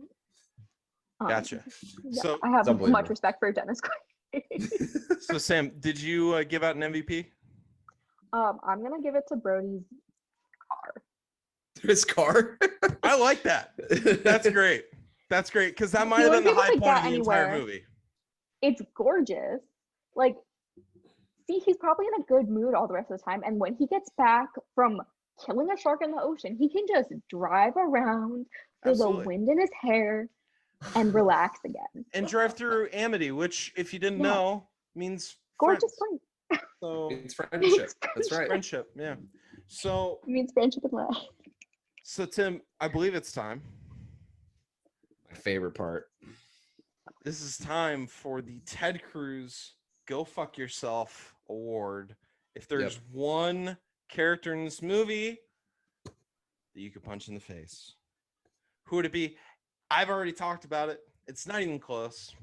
Gotcha. Yeah, So I have much respect for Dennis Quaid. So Sam, did you give out an MVP? I'm gonna give it to Brody's car. his car. I like that. That's great. That's great because that might have been wouldn't the be able high to point get of the entire anywhere. movie. It's gorgeous. Like, see, he's probably in a good mood all the rest of the time. And when he gets back from killing a shark in the ocean, he can just drive around, feel the Absolutely. wind in his hair, and relax again. And drive through Amity, which, if you didn't Yeah. know, means Gorgeous friends. place. So It's friendship. That's right. friendship, yeah. So It means friendship and love. Tim, I believe it's time. My favorite part. This is time for the Ted Cruz Go Fuck Yourself Award. If there's one character in this movie that you could punch in the face, who would it be? I've already talked about it. It's not even close.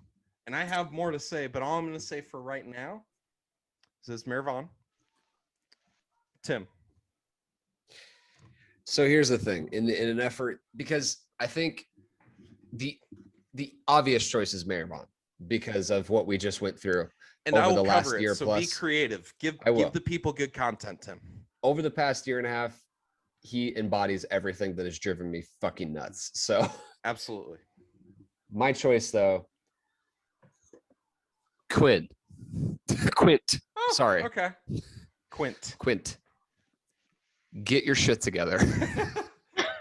And I have more to say, but all I'm going to say for right now is Mayor Vaughn. Tim. So here's the thing. In an effort, because I think the obvious choice is Mayor Vaughn because of what we just went through And I over will the last cover it, year so plus. be creative. Give I will. the people good content, Tim. Over the past year and a half, he embodies everything that has driven me fucking nuts. So Absolutely. my choice, though, Quint. Oh, Sorry. Okay. Quint. Get your shit together.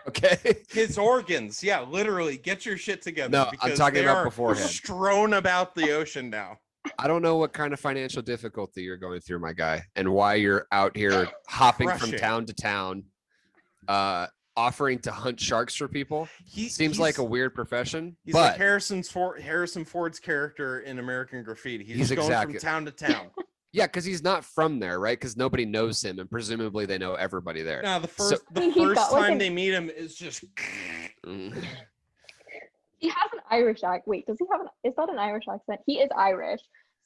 Okay. His organs. Yeah, literally. Get your shit together. No, I'm because talking they about are beforehand. strewn about the ocean now. I don't know what kind of financial difficulty you're going through, my guy, and why you're out here hopping from Crushing. town to town, offering to hunt sharks for people. Seems like a weird profession, He's but like Harrison Ford's character in American Graffiti. He's He's just going exactly- from town to town. yeah, because he's not from there, right? Because nobody knows him, and presumably they know everybody there. Now the So- first He's got, like, time an- they meet him is just Mm. He has an Irish accent. Wait, does he have is that an Irish accent? He is Irish.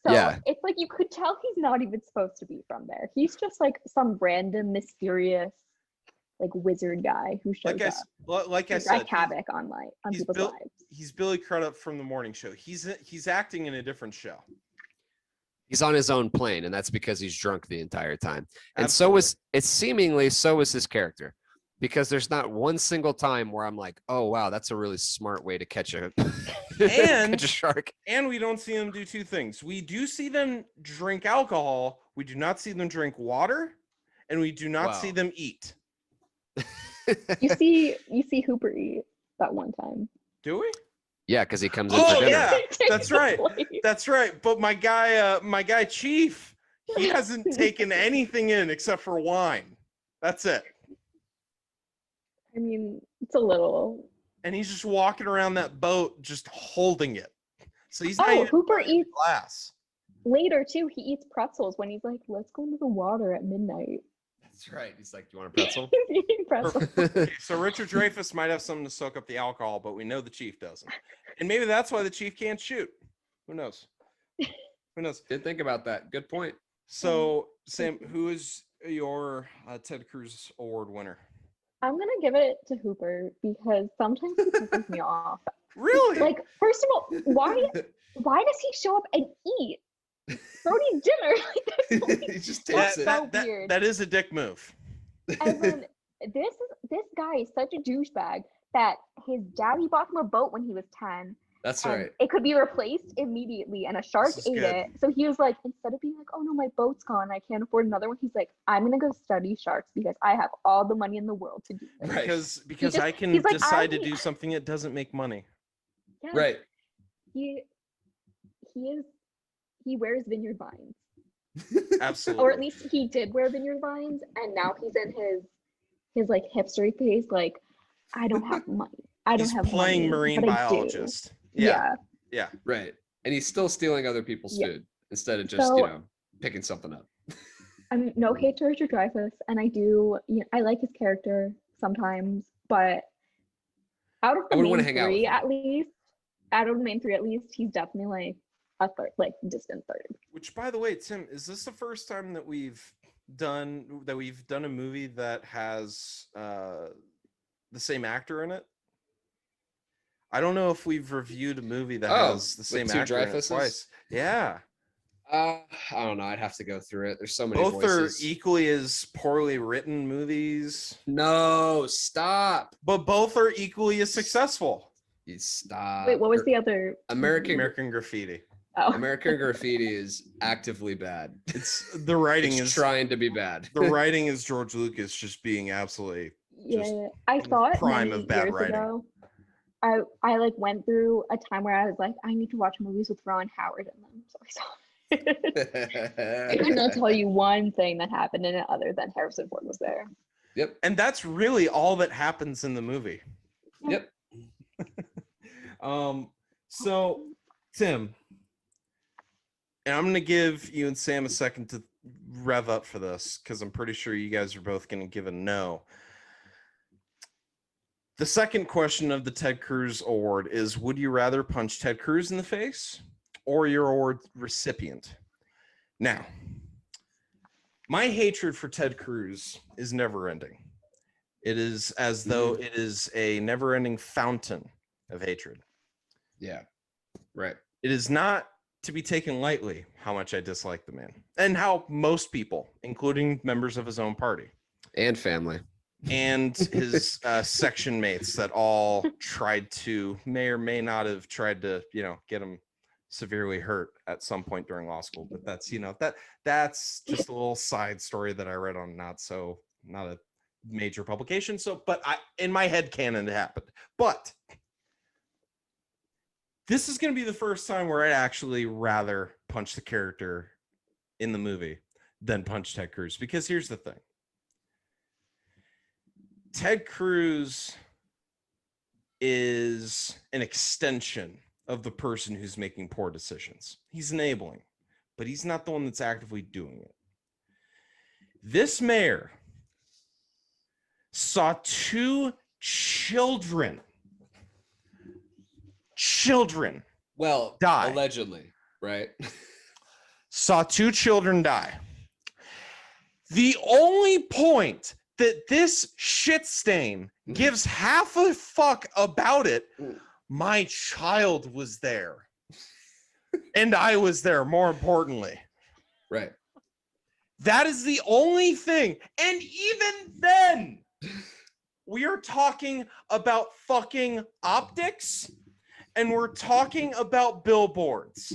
So Yeah. it's like you could tell he's not even supposed to be from there. He's just like some random mysterious like wizard guy who shows like I up. like I to said. wreak havoc on he's people's built- lives. He's Billy Crudup from the morning show. He's acting in a different show. He's on his own plane, and that's because he's drunk the entire time. And Absolutely. so is his character, because there's not one single time where I'm like, oh wow, that's a really smart way to catch a And- catch a shark. And we don't see them do two things. We do see them drink alcohol. We do not see them drink water, and we do not see Wow. them eat. You see Hooper eat that one time. Do we? Yeah, because he comes in Oh, for dinner. yeah. That's right. Plate. That's right. But my guy Chief, he hasn't taken anything in except for wine. That's it. I mean, it's a little. And he's just walking around that boat, just holding it. So he's not Oh, even Hooper pouring eats glass. later too. He eats pretzels when he's like, "Let's go into the water at midnight." that's right. He's like, "You want a pretzel?" He's eating pretzels. Okay, so Richard Dreyfuss might have something to soak up the alcohol, but we know the Chief doesn't. And maybe that's why the Chief can't shoot. Who knows? Who knows? Didn't think about that. Good point. So, Sam, who is your Ted Cruz Award winner? I'm gonna give it to Hooper because sometimes he pisses me off. Really? Like, first of all, why does he show up and eat Brody's dinner? Like, that's He just That's takes it. so weird. that is a dick move. And then this guy is such a douchebag that his daddy bought him a boat when he was 10. That's And right. it could be replaced immediately, and a shark This is ate good. it. So he was like, instead of being like, "Oh no, my boat's gone, I can't afford another one," he's like, "I'm gonna go study sharks because I have all the money in the world to do this." Right. Because just- I can he's like, decide to I- do something that doesn't make money. Yeah, Right. He wears vineyard vines, Absolutely. or at least he did wear vineyard vines, and now he's in his like hipstery phase. Like, I don't have money. I don't He's have playing money, marine but I do." biologist. Yeah. Yeah. Right. And he's still stealing other people's Yeah. food instead of just, So- picking something up. I'm no hate to Richard Dreyfuss, and I like his character sometimes, but out of I the wouldn't wanna main hang out with three, him. at least, out of the main three, at least, he's definitely like a third, like distant third. Which, by the way, Tim, is this the first time that we've done a movie that has the same actor in it? I don't know if we've reviewed a movie that Oh, has the with same two actor in it Dreyfusses? twice. Yeah. I don't know. I'd have to go through it. There's so many Both voices. are equally as poorly written movies, No, stop. but both are equally as successful. You stop. Wait, what was the other? American Graffiti. Oh, American Graffiti is actively bad. It's the writing It's is trying to be bad. the writing is George Lucas just being absolutely just yeah. I in the thought prime many of bad years writing. ago. I like went through a time where I was like, I need to watch movies with Ron Howard in them. So I saw. I could not tell you one thing that happened in it other than Harrison Ford was there. Yep. And that's really all that happens in the movie. Yep. So Tim, and I'm gonna give you and Sam a second to rev up for this because I'm pretty sure you guys are both gonna give a no. The second question of the Ted Cruz Award is: would you rather punch Ted Cruz in the face or your award recipient? Now, my hatred for Ted Cruz is never ending. It is as though it is a never ending fountain of hatred. Yeah. Right. It is not to be taken lightly how much I dislike the man and how most people, including members of his own party And family. and his section mates that all tried to, may or may not have tried to, get him severely hurt at some point during law school. But that's, that's just a little side story that I read on not a major publication. So, but in my head canon, it happened. But this is going to be the first time where I'd actually rather punch the character in the movie than punch Ted Cruz. Because here's the thing. Ted Cruz is an extension of the person who's making poor decisions. He's enabling, but he's not the one that's actively doing it. This mayor saw two children Well, die. allegedly, right? Saw two children die. The only point that this shit stain gives half a fuck about it, my child was there. And I was there, more importantly. Right. That is the only thing. And even then, we are talking about fucking optics and we're talking about billboards.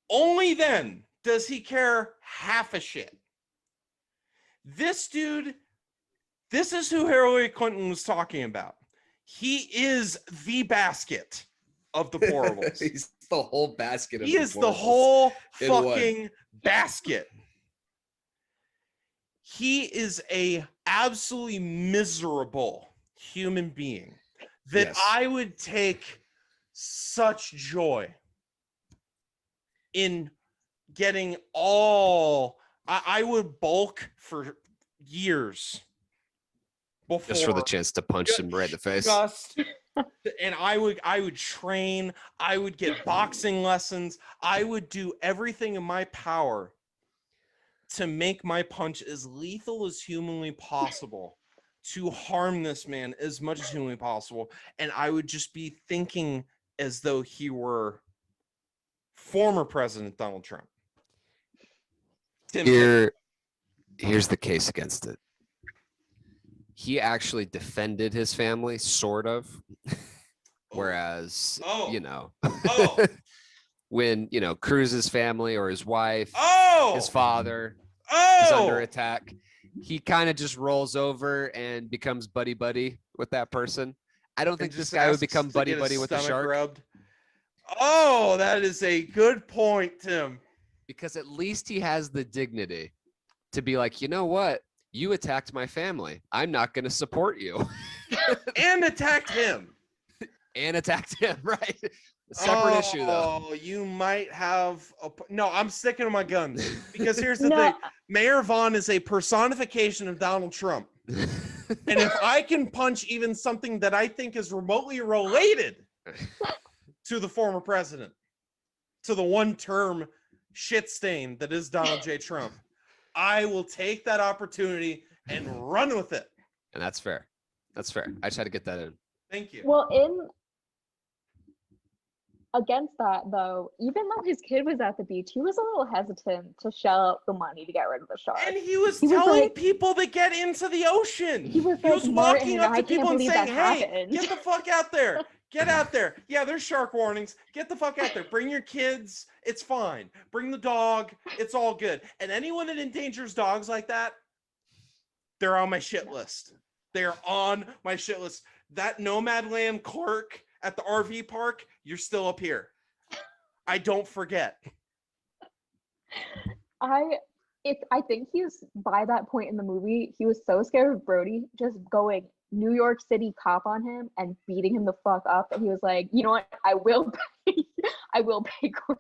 Only then does he care half a shit. This dude, this is who Hillary Clinton was talking about. He is the basket of deplorables. He's the whole basket of He is the deplorables whole in one. fucking basket. He is a absolutely miserable human being that Yes. I would take such joy in getting all. I would bulk for years before, Just for the chance to punch him right in the face. And I would train, I would get boxing lessons, I would do everything in my power to make my punch as lethal as humanly possible, to harm this man as much as humanly possible. And I would just be thinking as though he were former President Donald Trump. Here's the case against it. He actually defended his family, sort of. Whereas, when, Cruz's family or his wife, his father is under attack, he kind of just rolls over and becomes buddy-buddy with that person. I don't think this guy would become buddy-buddy with the shark. Rubbed. Oh, that is a good point, Tim. Because at least he has the dignity to be like, you know what? You attacked my family. I'm not going to support you. And attacked him. Right? A separate issue, though. Oh, you might have no, I'm sticking to my guns. Because here's the thing. Mayor Vaughn is a personification of Donald Trump. And if I can punch even something that I think is remotely related to the former president, to the one-term shit stain that is Donald J. Trump, I will take that opportunity and run with it. And that's fair. That's fair. I just had to get that in. Thank you. Well, against that though, even though his kid was at the beach, he was a little hesitant to shell out the money to get rid of the shark. And he was He was telling like- people to get into the ocean. He was He was like, walking "Martin, up I to can't people and believe saying, that "Hey, happened." get the fuck out there. Get out there. Yeah, there's shark warnings. Get the fuck out there. Bring your kids. It's fine. Bring the dog. It's all good." And anyone that endangers dogs like that, they're on my shit list. They're on my shit list. That Nomadland clerk at the RV park, you're still up here. I don't forget. I think he was, by that point in the movie, he was so scared of Brody just going New York City cop on him and beating him the fuck up, and he was like, "You know what? I will pay court."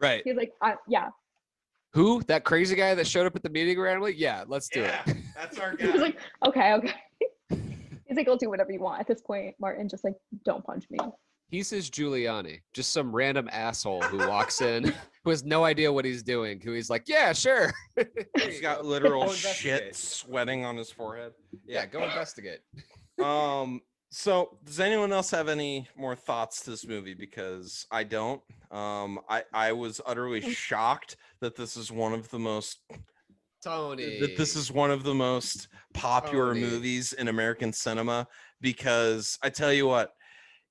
Right. He was like, yeah. Who? That crazy guy that showed up at the meeting randomly? Yeah, let's do Yeah, it. that's our He was guy. like, okay. He's like, "I'll do whatever you want." At this point, Martin, just like, don't punch me. He's his Giuliani, just some random asshole who walks in, who has no idea what he's doing, who he's like, yeah, sure. He's got literal Go shit investigate. sweating on his forehead. Yeah, go investigate. So does anyone else have any more thoughts to this movie? Because I don't. I was utterly shocked that this is one of the most Tony. popular Tony. movies in American cinema, because I tell you what,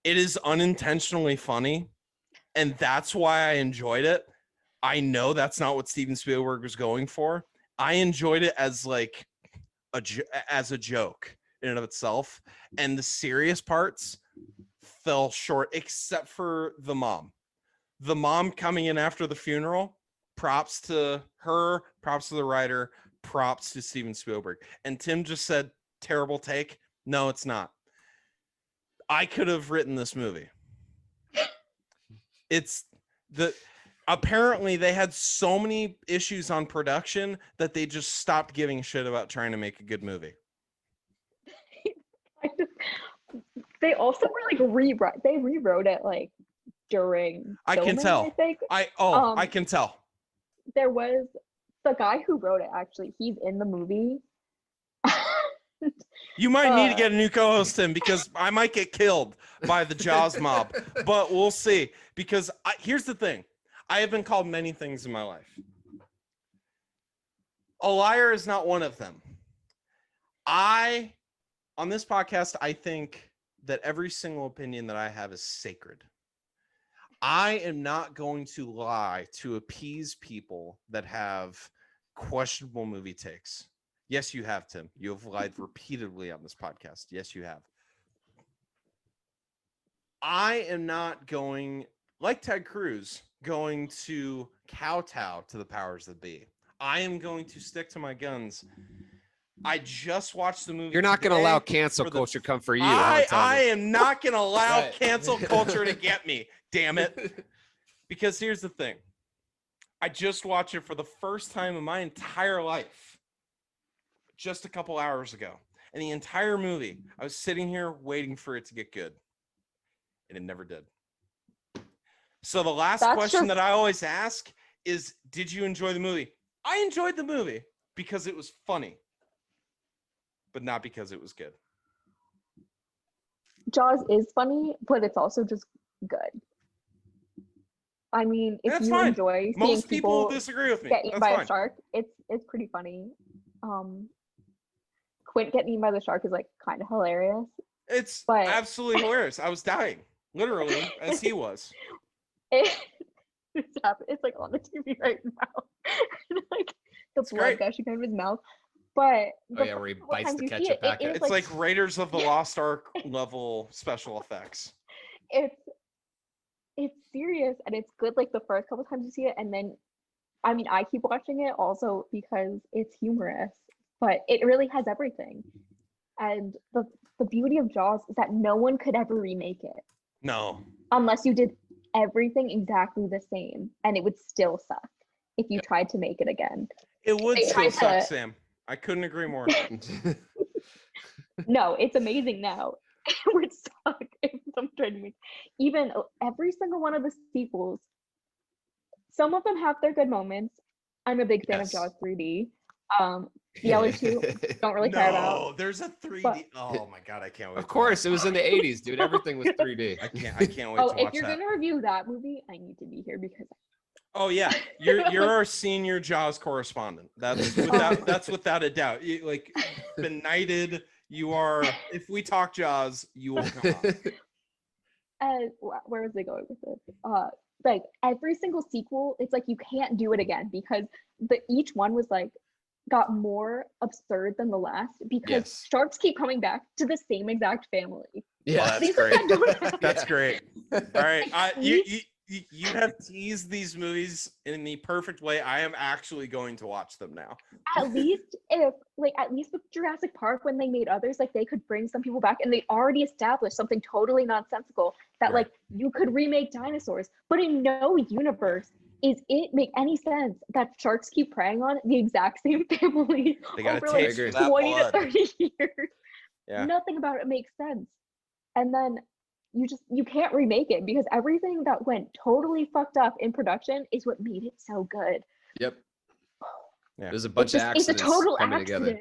it is unintentionally funny, and that's why I enjoyed it. I know that's not what Steven Spielberg was going for. I enjoyed it as like as a joke in and of itself, and the serious parts fell short, except for the mom. The mom coming in after the funeral. Props to her, props to the writer, props to Steven Spielberg. And Tim just said, terrible take. No, it's not. I could have written this movie. Apparently they had so many issues on production that they just stopped giving a shit about trying to make a good movie. They also were like they rewrote it like during I can filming, tell. I think. I can tell. There was the guy who wrote it, actually, he's in the movie. You might need to get a new co-host, Tim, because I might get killed by the Jaws mob, but we'll see. Because here's the thing. I have been called many things in my life. A liar is not one of them. On this podcast, I think that every single opinion that I have is sacred. I am not going to lie to appease people that have questionable movie takes. Yes, you have, Tim. You have lied repeatedly on this podcast. Yes, you have. I am not going, like Ted Cruz, going to kowtow to the powers that be. I am going to stick to my guns. I just watched the movie. You're not going to today allow cancel for the- culture come for you. I am not going to allow Right. cancel culture to get me. Damn it. Because here's the thing. I just watched it for the first time in my entire life just a couple hours ago. And the entire movie, I was sitting here waiting for it to get good. And it never did. So the last That's question just- that I always ask is, did you enjoy the movie? I enjoyed the movie because it was funny, but not because it was good. Jaws is funny, but it's also just good. I mean, if That's you fine. enjoy seeing Most people people disagree with me. get eaten That's by fine. a shark, it's pretty funny. Quint getting eaten by the shark is like kind of hilarious. It's But- absolutely hilarious. I was dying, literally, as he was. It's like on the TV right now. Like the It's blood great. gushing out of his mouth. But Oh yeah, where he bites the ketchup packet. It's like Raiders of the Lost Ark level special effects. it's serious and it's good like the first couple times you see it, and then I mean I keep watching it also because it's humorous, but it really has everything. And the beauty of Jaws is that no one could ever remake it No. unless you did everything exactly the same, and it would still suck if you tried to make it again. It would They still tried suck, to- Sam. I couldn't agree more. No, it's amazing now. It would suck if someone tried to make even every single one of the sequels. Some of them have their good moments. I'm a big fan Yes. of Jaws 3D. The other two don't really care about. No, there's a 3D. But- Oh my god, I can't wait. Of course, it was in the 80s, dude. Everything was 3D. I can't wait Oh, to if watch you're that. gonna review that movie, I need to be here because Oh yeah, you're our senior Jaws correspondent. That's without a doubt. You, like, benighted. You are. If we talk Jaws, you will come on. where was I going with this? Like every single sequel, it's like you can't do it again because each one was like got more absurd than the last because Yes. sharks keep coming back to the same exact family. Well, that's Things like great. that don't happen. That's great. All right, At you have teased these movies in the perfect way. I am actually going to watch them now. At least with Jurassic Park, when they made others, like they could bring some people back and they already established something totally nonsensical that Right. like you could remake dinosaurs, but in no universe is it make any sense that sharks keep preying on the exact same family They got over a like taste for Agree. that 20 to blood. 30 years. Yeah. Nothing about it makes sense. And then you can't remake it because everything that went totally fucked up in production is what made it so good. Yep. Yeah. There's a bunch of It's a accidents total coming accident.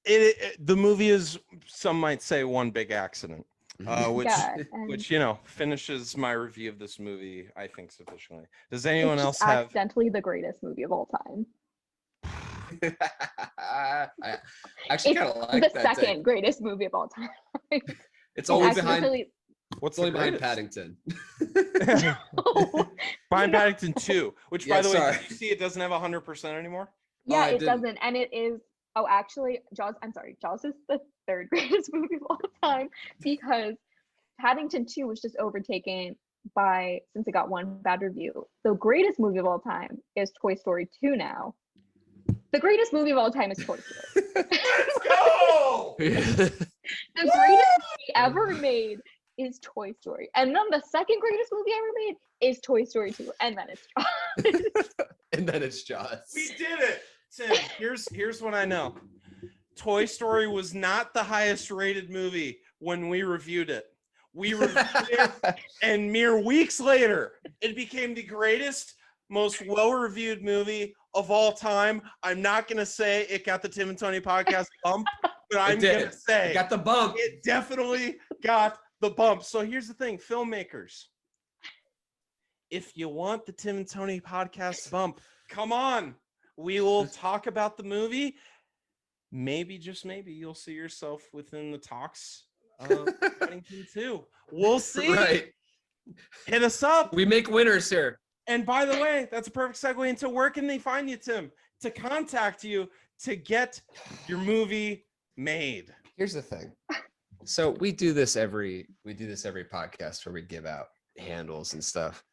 together. The movie is, some might say, one big accident, which Yeah, and which finishes my review of this movie, I think, sufficiently. Does it's anyone else just have? accidentally the greatest movie of all time. I actually It's kind of like the that. second take. greatest movie of all time. It's only behind. Accidentally- What's It's only the behind greatest? Paddington. Behind No. Paddington 2, which, by Yeah, the way, sorry. did you see it doesn't have 100% anymore? Yeah, I it didn't. doesn't, and it is. Oh, actually, Jaws. I'm sorry, Jaws is the third greatest movie of all time because Paddington 2 was just overtaken by, since it got one bad review. The greatest movie of all time is Toy Story 2 now. The greatest movie of all time is Toy Story. Let's go! The greatest movie ever made is Toy Story. And then the second greatest movie ever made is Toy Story 2. And then it's Jaws. And then it's Jaws. We did it, Tim. Here's what I know. Toy Story was not the highest rated movie when we reviewed it. We reviewed it, and mere weeks later, it became the greatest, most well-reviewed movie of all time. I'm not gonna say it got the Tim and Tony podcast bump, but I'm did. gonna say It got the bump. it definitely got the bump. So here's the thing, filmmakers. If you want the Tim and Tony podcast bump, come on. We will talk about the movie. Maybe, just maybe, you'll see yourself within the talks of Paddington 2. We'll see. Right. Hit us up. We make winners here. And by the way, that's a perfect segue into where can they find you, Tim, to contact you to get your movie made. Here's the thing. So we do this every podcast where we give out handles and stuff.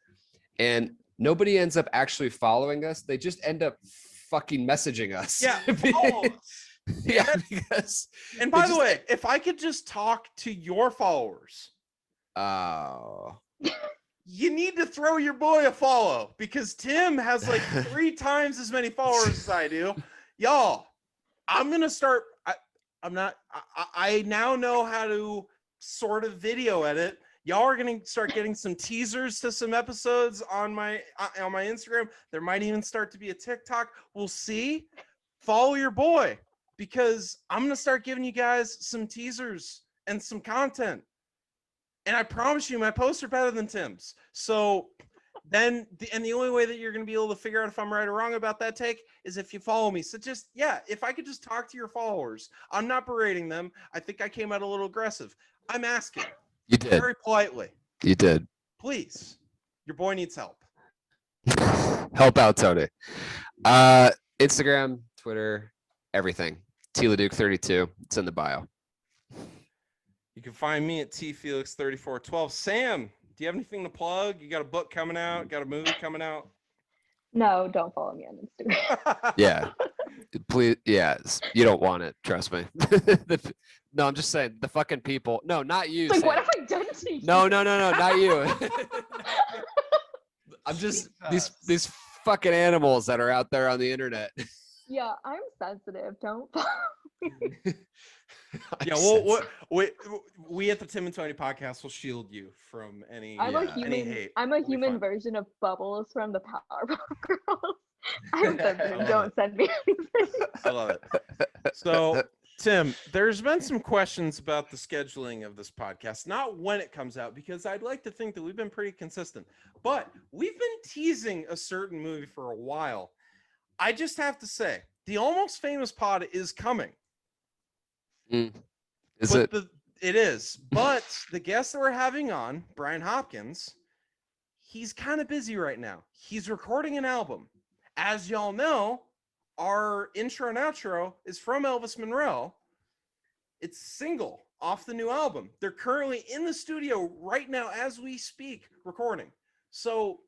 And nobody ends up actually following us. They just end up fucking messaging us. Yeah. Oh, Yeah, because and by They the just- way, if I could just talk to your followers, oh, you need to throw your boy a follow because Tim has like 3 times as many followers as I do. Y'all, I'm gonna start. I now know how to sort of video edit. Y'all are gonna start getting some teasers to some episodes on my Instagram. There might even start to be a TikTok. We'll see. Follow your boy because I'm gonna start giving you guys some teasers and some content. And I promise you, my posts are better than Tim's. So then, the only way that you're going to be able to figure out if I'm right or wrong about that take is if you follow me. So just, yeah, if I could just talk to your followers, I'm not berating them. I think I came out a little aggressive. I'm asking You did. very politely, You did. please, your boy needs help. Help out, Tony. Instagram, Twitter, everything. LeDuc32. It's in the bio. You can find me at tfelix3412. Sam, do you have anything to plug? You got a book coming out? Got a movie coming out? No, don't follow me on Instagram. Yeah. Please. Yeah. You don't want it. Trust me. No, I'm just saying the fucking people. No, not you. Like, what Sam. have I done to you? No, not you. I'm just these fucking animals that are out there on the internet. Yeah, I'm sensitive. Don't follow me. Yeah, well, we at the Tim and Tony podcast will shield you from any I'm Yeah. a any human. hate. I'm a It'll be human fine. version of Bubbles from the Powerpuff Girls. I'm sensitive. Don't send me anything. I love it. So, Tim, there's been some questions about the scheduling of this podcast, not when it comes out, because I'd like to think that we've been pretty consistent, but we've been teasing a certain movie for a while. I just have to say, the Almost Famous pod is coming. Is But it? It is. But the guest that we're having on, Brian Hopkins, he's kind of busy right now. He's recording an album. As y'all know, our intro and outro is from Elvis Monroe. It's single off the new album. They're currently in the studio right now as we speak, recording. So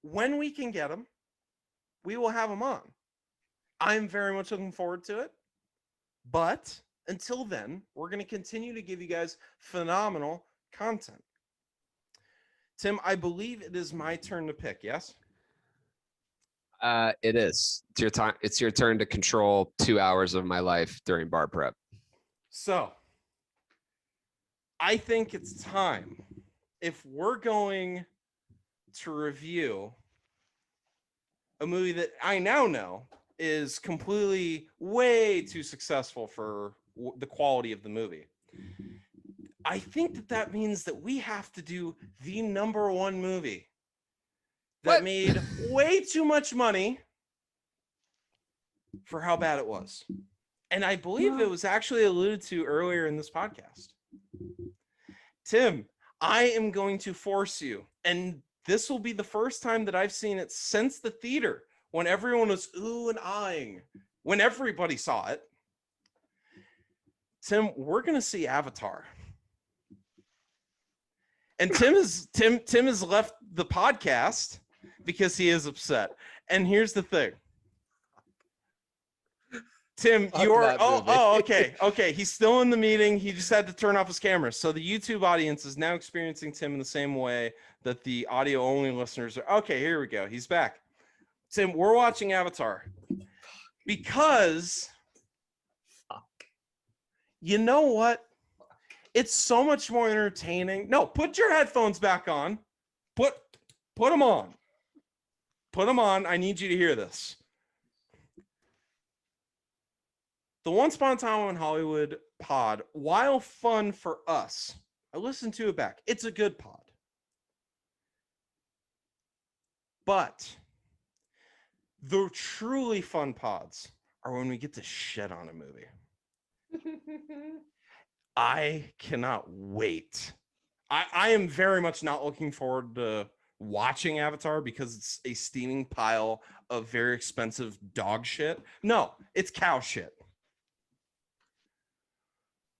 when we can get him, we will have him on. I'm very much looking forward to it. But until then, we're going to continue to give you guys phenomenal content. Tim, I believe it is my turn to pick, yes? It is. It's your time. It's your turn to control 2 hours of my life during bar prep. So, I think it's time, if we're going to review a movie that I now know is completely way too successful for the quality of the movie, I think that means that we have to do the number one movie that What? made way too much money for how bad it was. And I believe it was actually alluded to earlier in this podcast. Tim, I am going to force you, and this will be the first time that I've seen it since the theater, when everyone was ooh and ahhing, when everybody saw it. Tim, we're going to see Avatar. And Tim has left the podcast because he is upset. And here's the thing. Tim, you're okay. He's still in the meeting. He just had to turn off his camera. So the YouTube audience is now experiencing Tim in the same way that the audio only listeners are. Okay, here we go. He's back. Tim, we're watching Avatar because you know what? It's so much more entertaining. No, put your headphones back on. Put them on. Put them on. I need you to hear this. The Once Upon a Time in Hollywood pod, while fun for us, I listened to it back. It's a good pod. But the truly fun pods are when we get to shit on a movie. I cannot wait. I am very much not looking forward to watching Avatar because it's a steaming pile of very expensive dog shit. No, it's cow shit.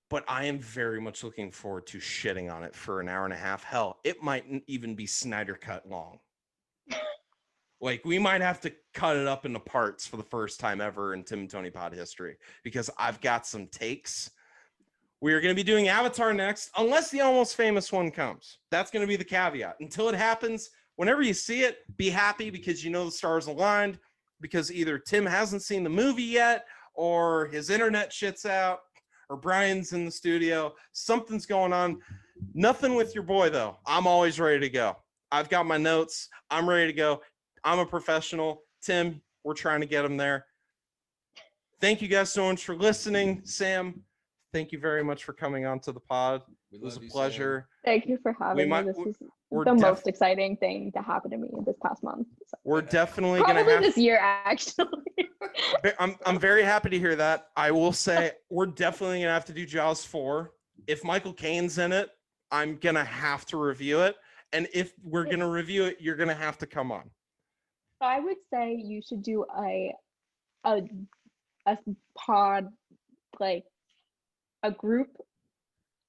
But I am very much looking forward to shitting on it for an hour and a half. Hell, it might even be Snyder cut long. Like, we might have to cut it up into parts for the first time ever in Tim and Tony pod history because I've got some takes. We are going to be doing Avatar next, unless the Almost Famous one comes. That's going to be the caveat. Until it happens, whenever you see it, be happy because you know the stars aligned, because either Tim hasn't seen the movie yet, or his internet shits out, or Brian's in the studio. Something's going on. Nothing with your boy, though. I'm always ready to go. I've got my notes. I'm ready to go. I'm a professional. Tim, we're trying to get him there. Thank you guys so much for listening. Sam, thank you very much for coming on to the pod. It was a pleasure. Thank you for having me. This is the most exciting thing to happen to me this past month. So. We're definitely going to have this year, actually. I'm very happy to hear that. I will say we're definitely going to have to do Jaws 4. If Michael Caine's in it, I'm going to have to review it. And if we're going to review it, you're going to have to come on. I would say you should do a pod, like a group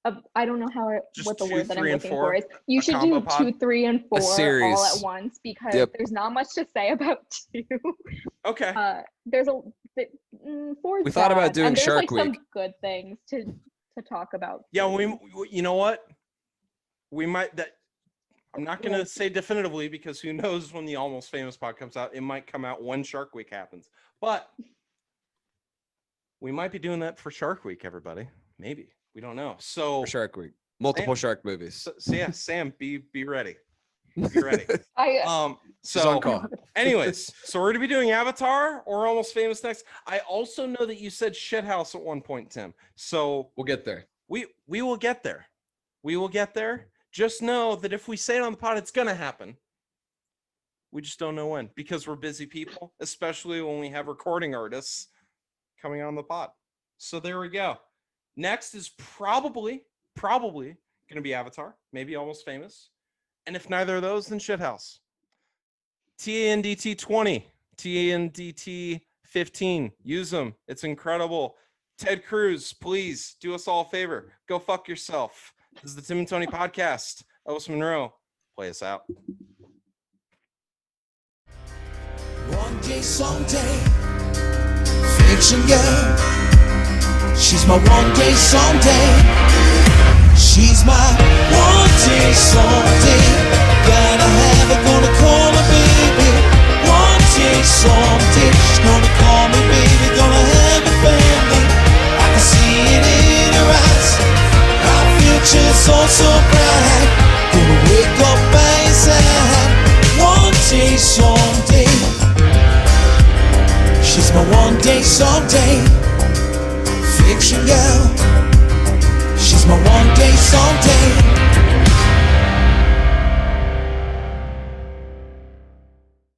of, I don't know what the word that I'm looking for is. You should do pod? 2, 3, and 4 all at once because there's not much to say about 2. Okay. There's 4. We thought about doing Shark Week. Some good things to talk about. Yeah, you know what? We might that. I'm not going to say definitively because who knows when the Almost Famous pod comes out. It might come out when Shark Week happens. But we might be doing that for Shark Week, everybody. Maybe. We don't know. So for Shark Week. Multiple shark movies. So yeah, Sam, be ready. Be ready. She's on So call. anyways, so we're gonna be doing Avatar or Almost Famous next. I also know that you said Shithouse at one point, Tim. So We'll get there. we will get there. We will get there. Just know that if we say it on the pod, it's gonna happen. We just don't know when, because we're busy people, especially when we have recording artists coming on the pod. So there we go. Next is probably gonna be Avatar, maybe Almost Famous. And if neither of those, then Shithouse. TANDT 20, TANDT 15. Use them. It's incredible. Ted Cruz, please do us all a favor. Go fuck yourself. This is the Tim and Tony podcast. Elvis Monroe, play us out. One day, someday, fiction girl. She's my one day, someday. She's my one day, someday. Gotta have her, gonna call her baby. One day, someday. She's gonna call me baby, gonna have a family. I can see it in her eyes. Our future's all so bright. Gonna wake up by his side. One day, someday. She's my one day, someday. Fiction girl. She's my one day, someday.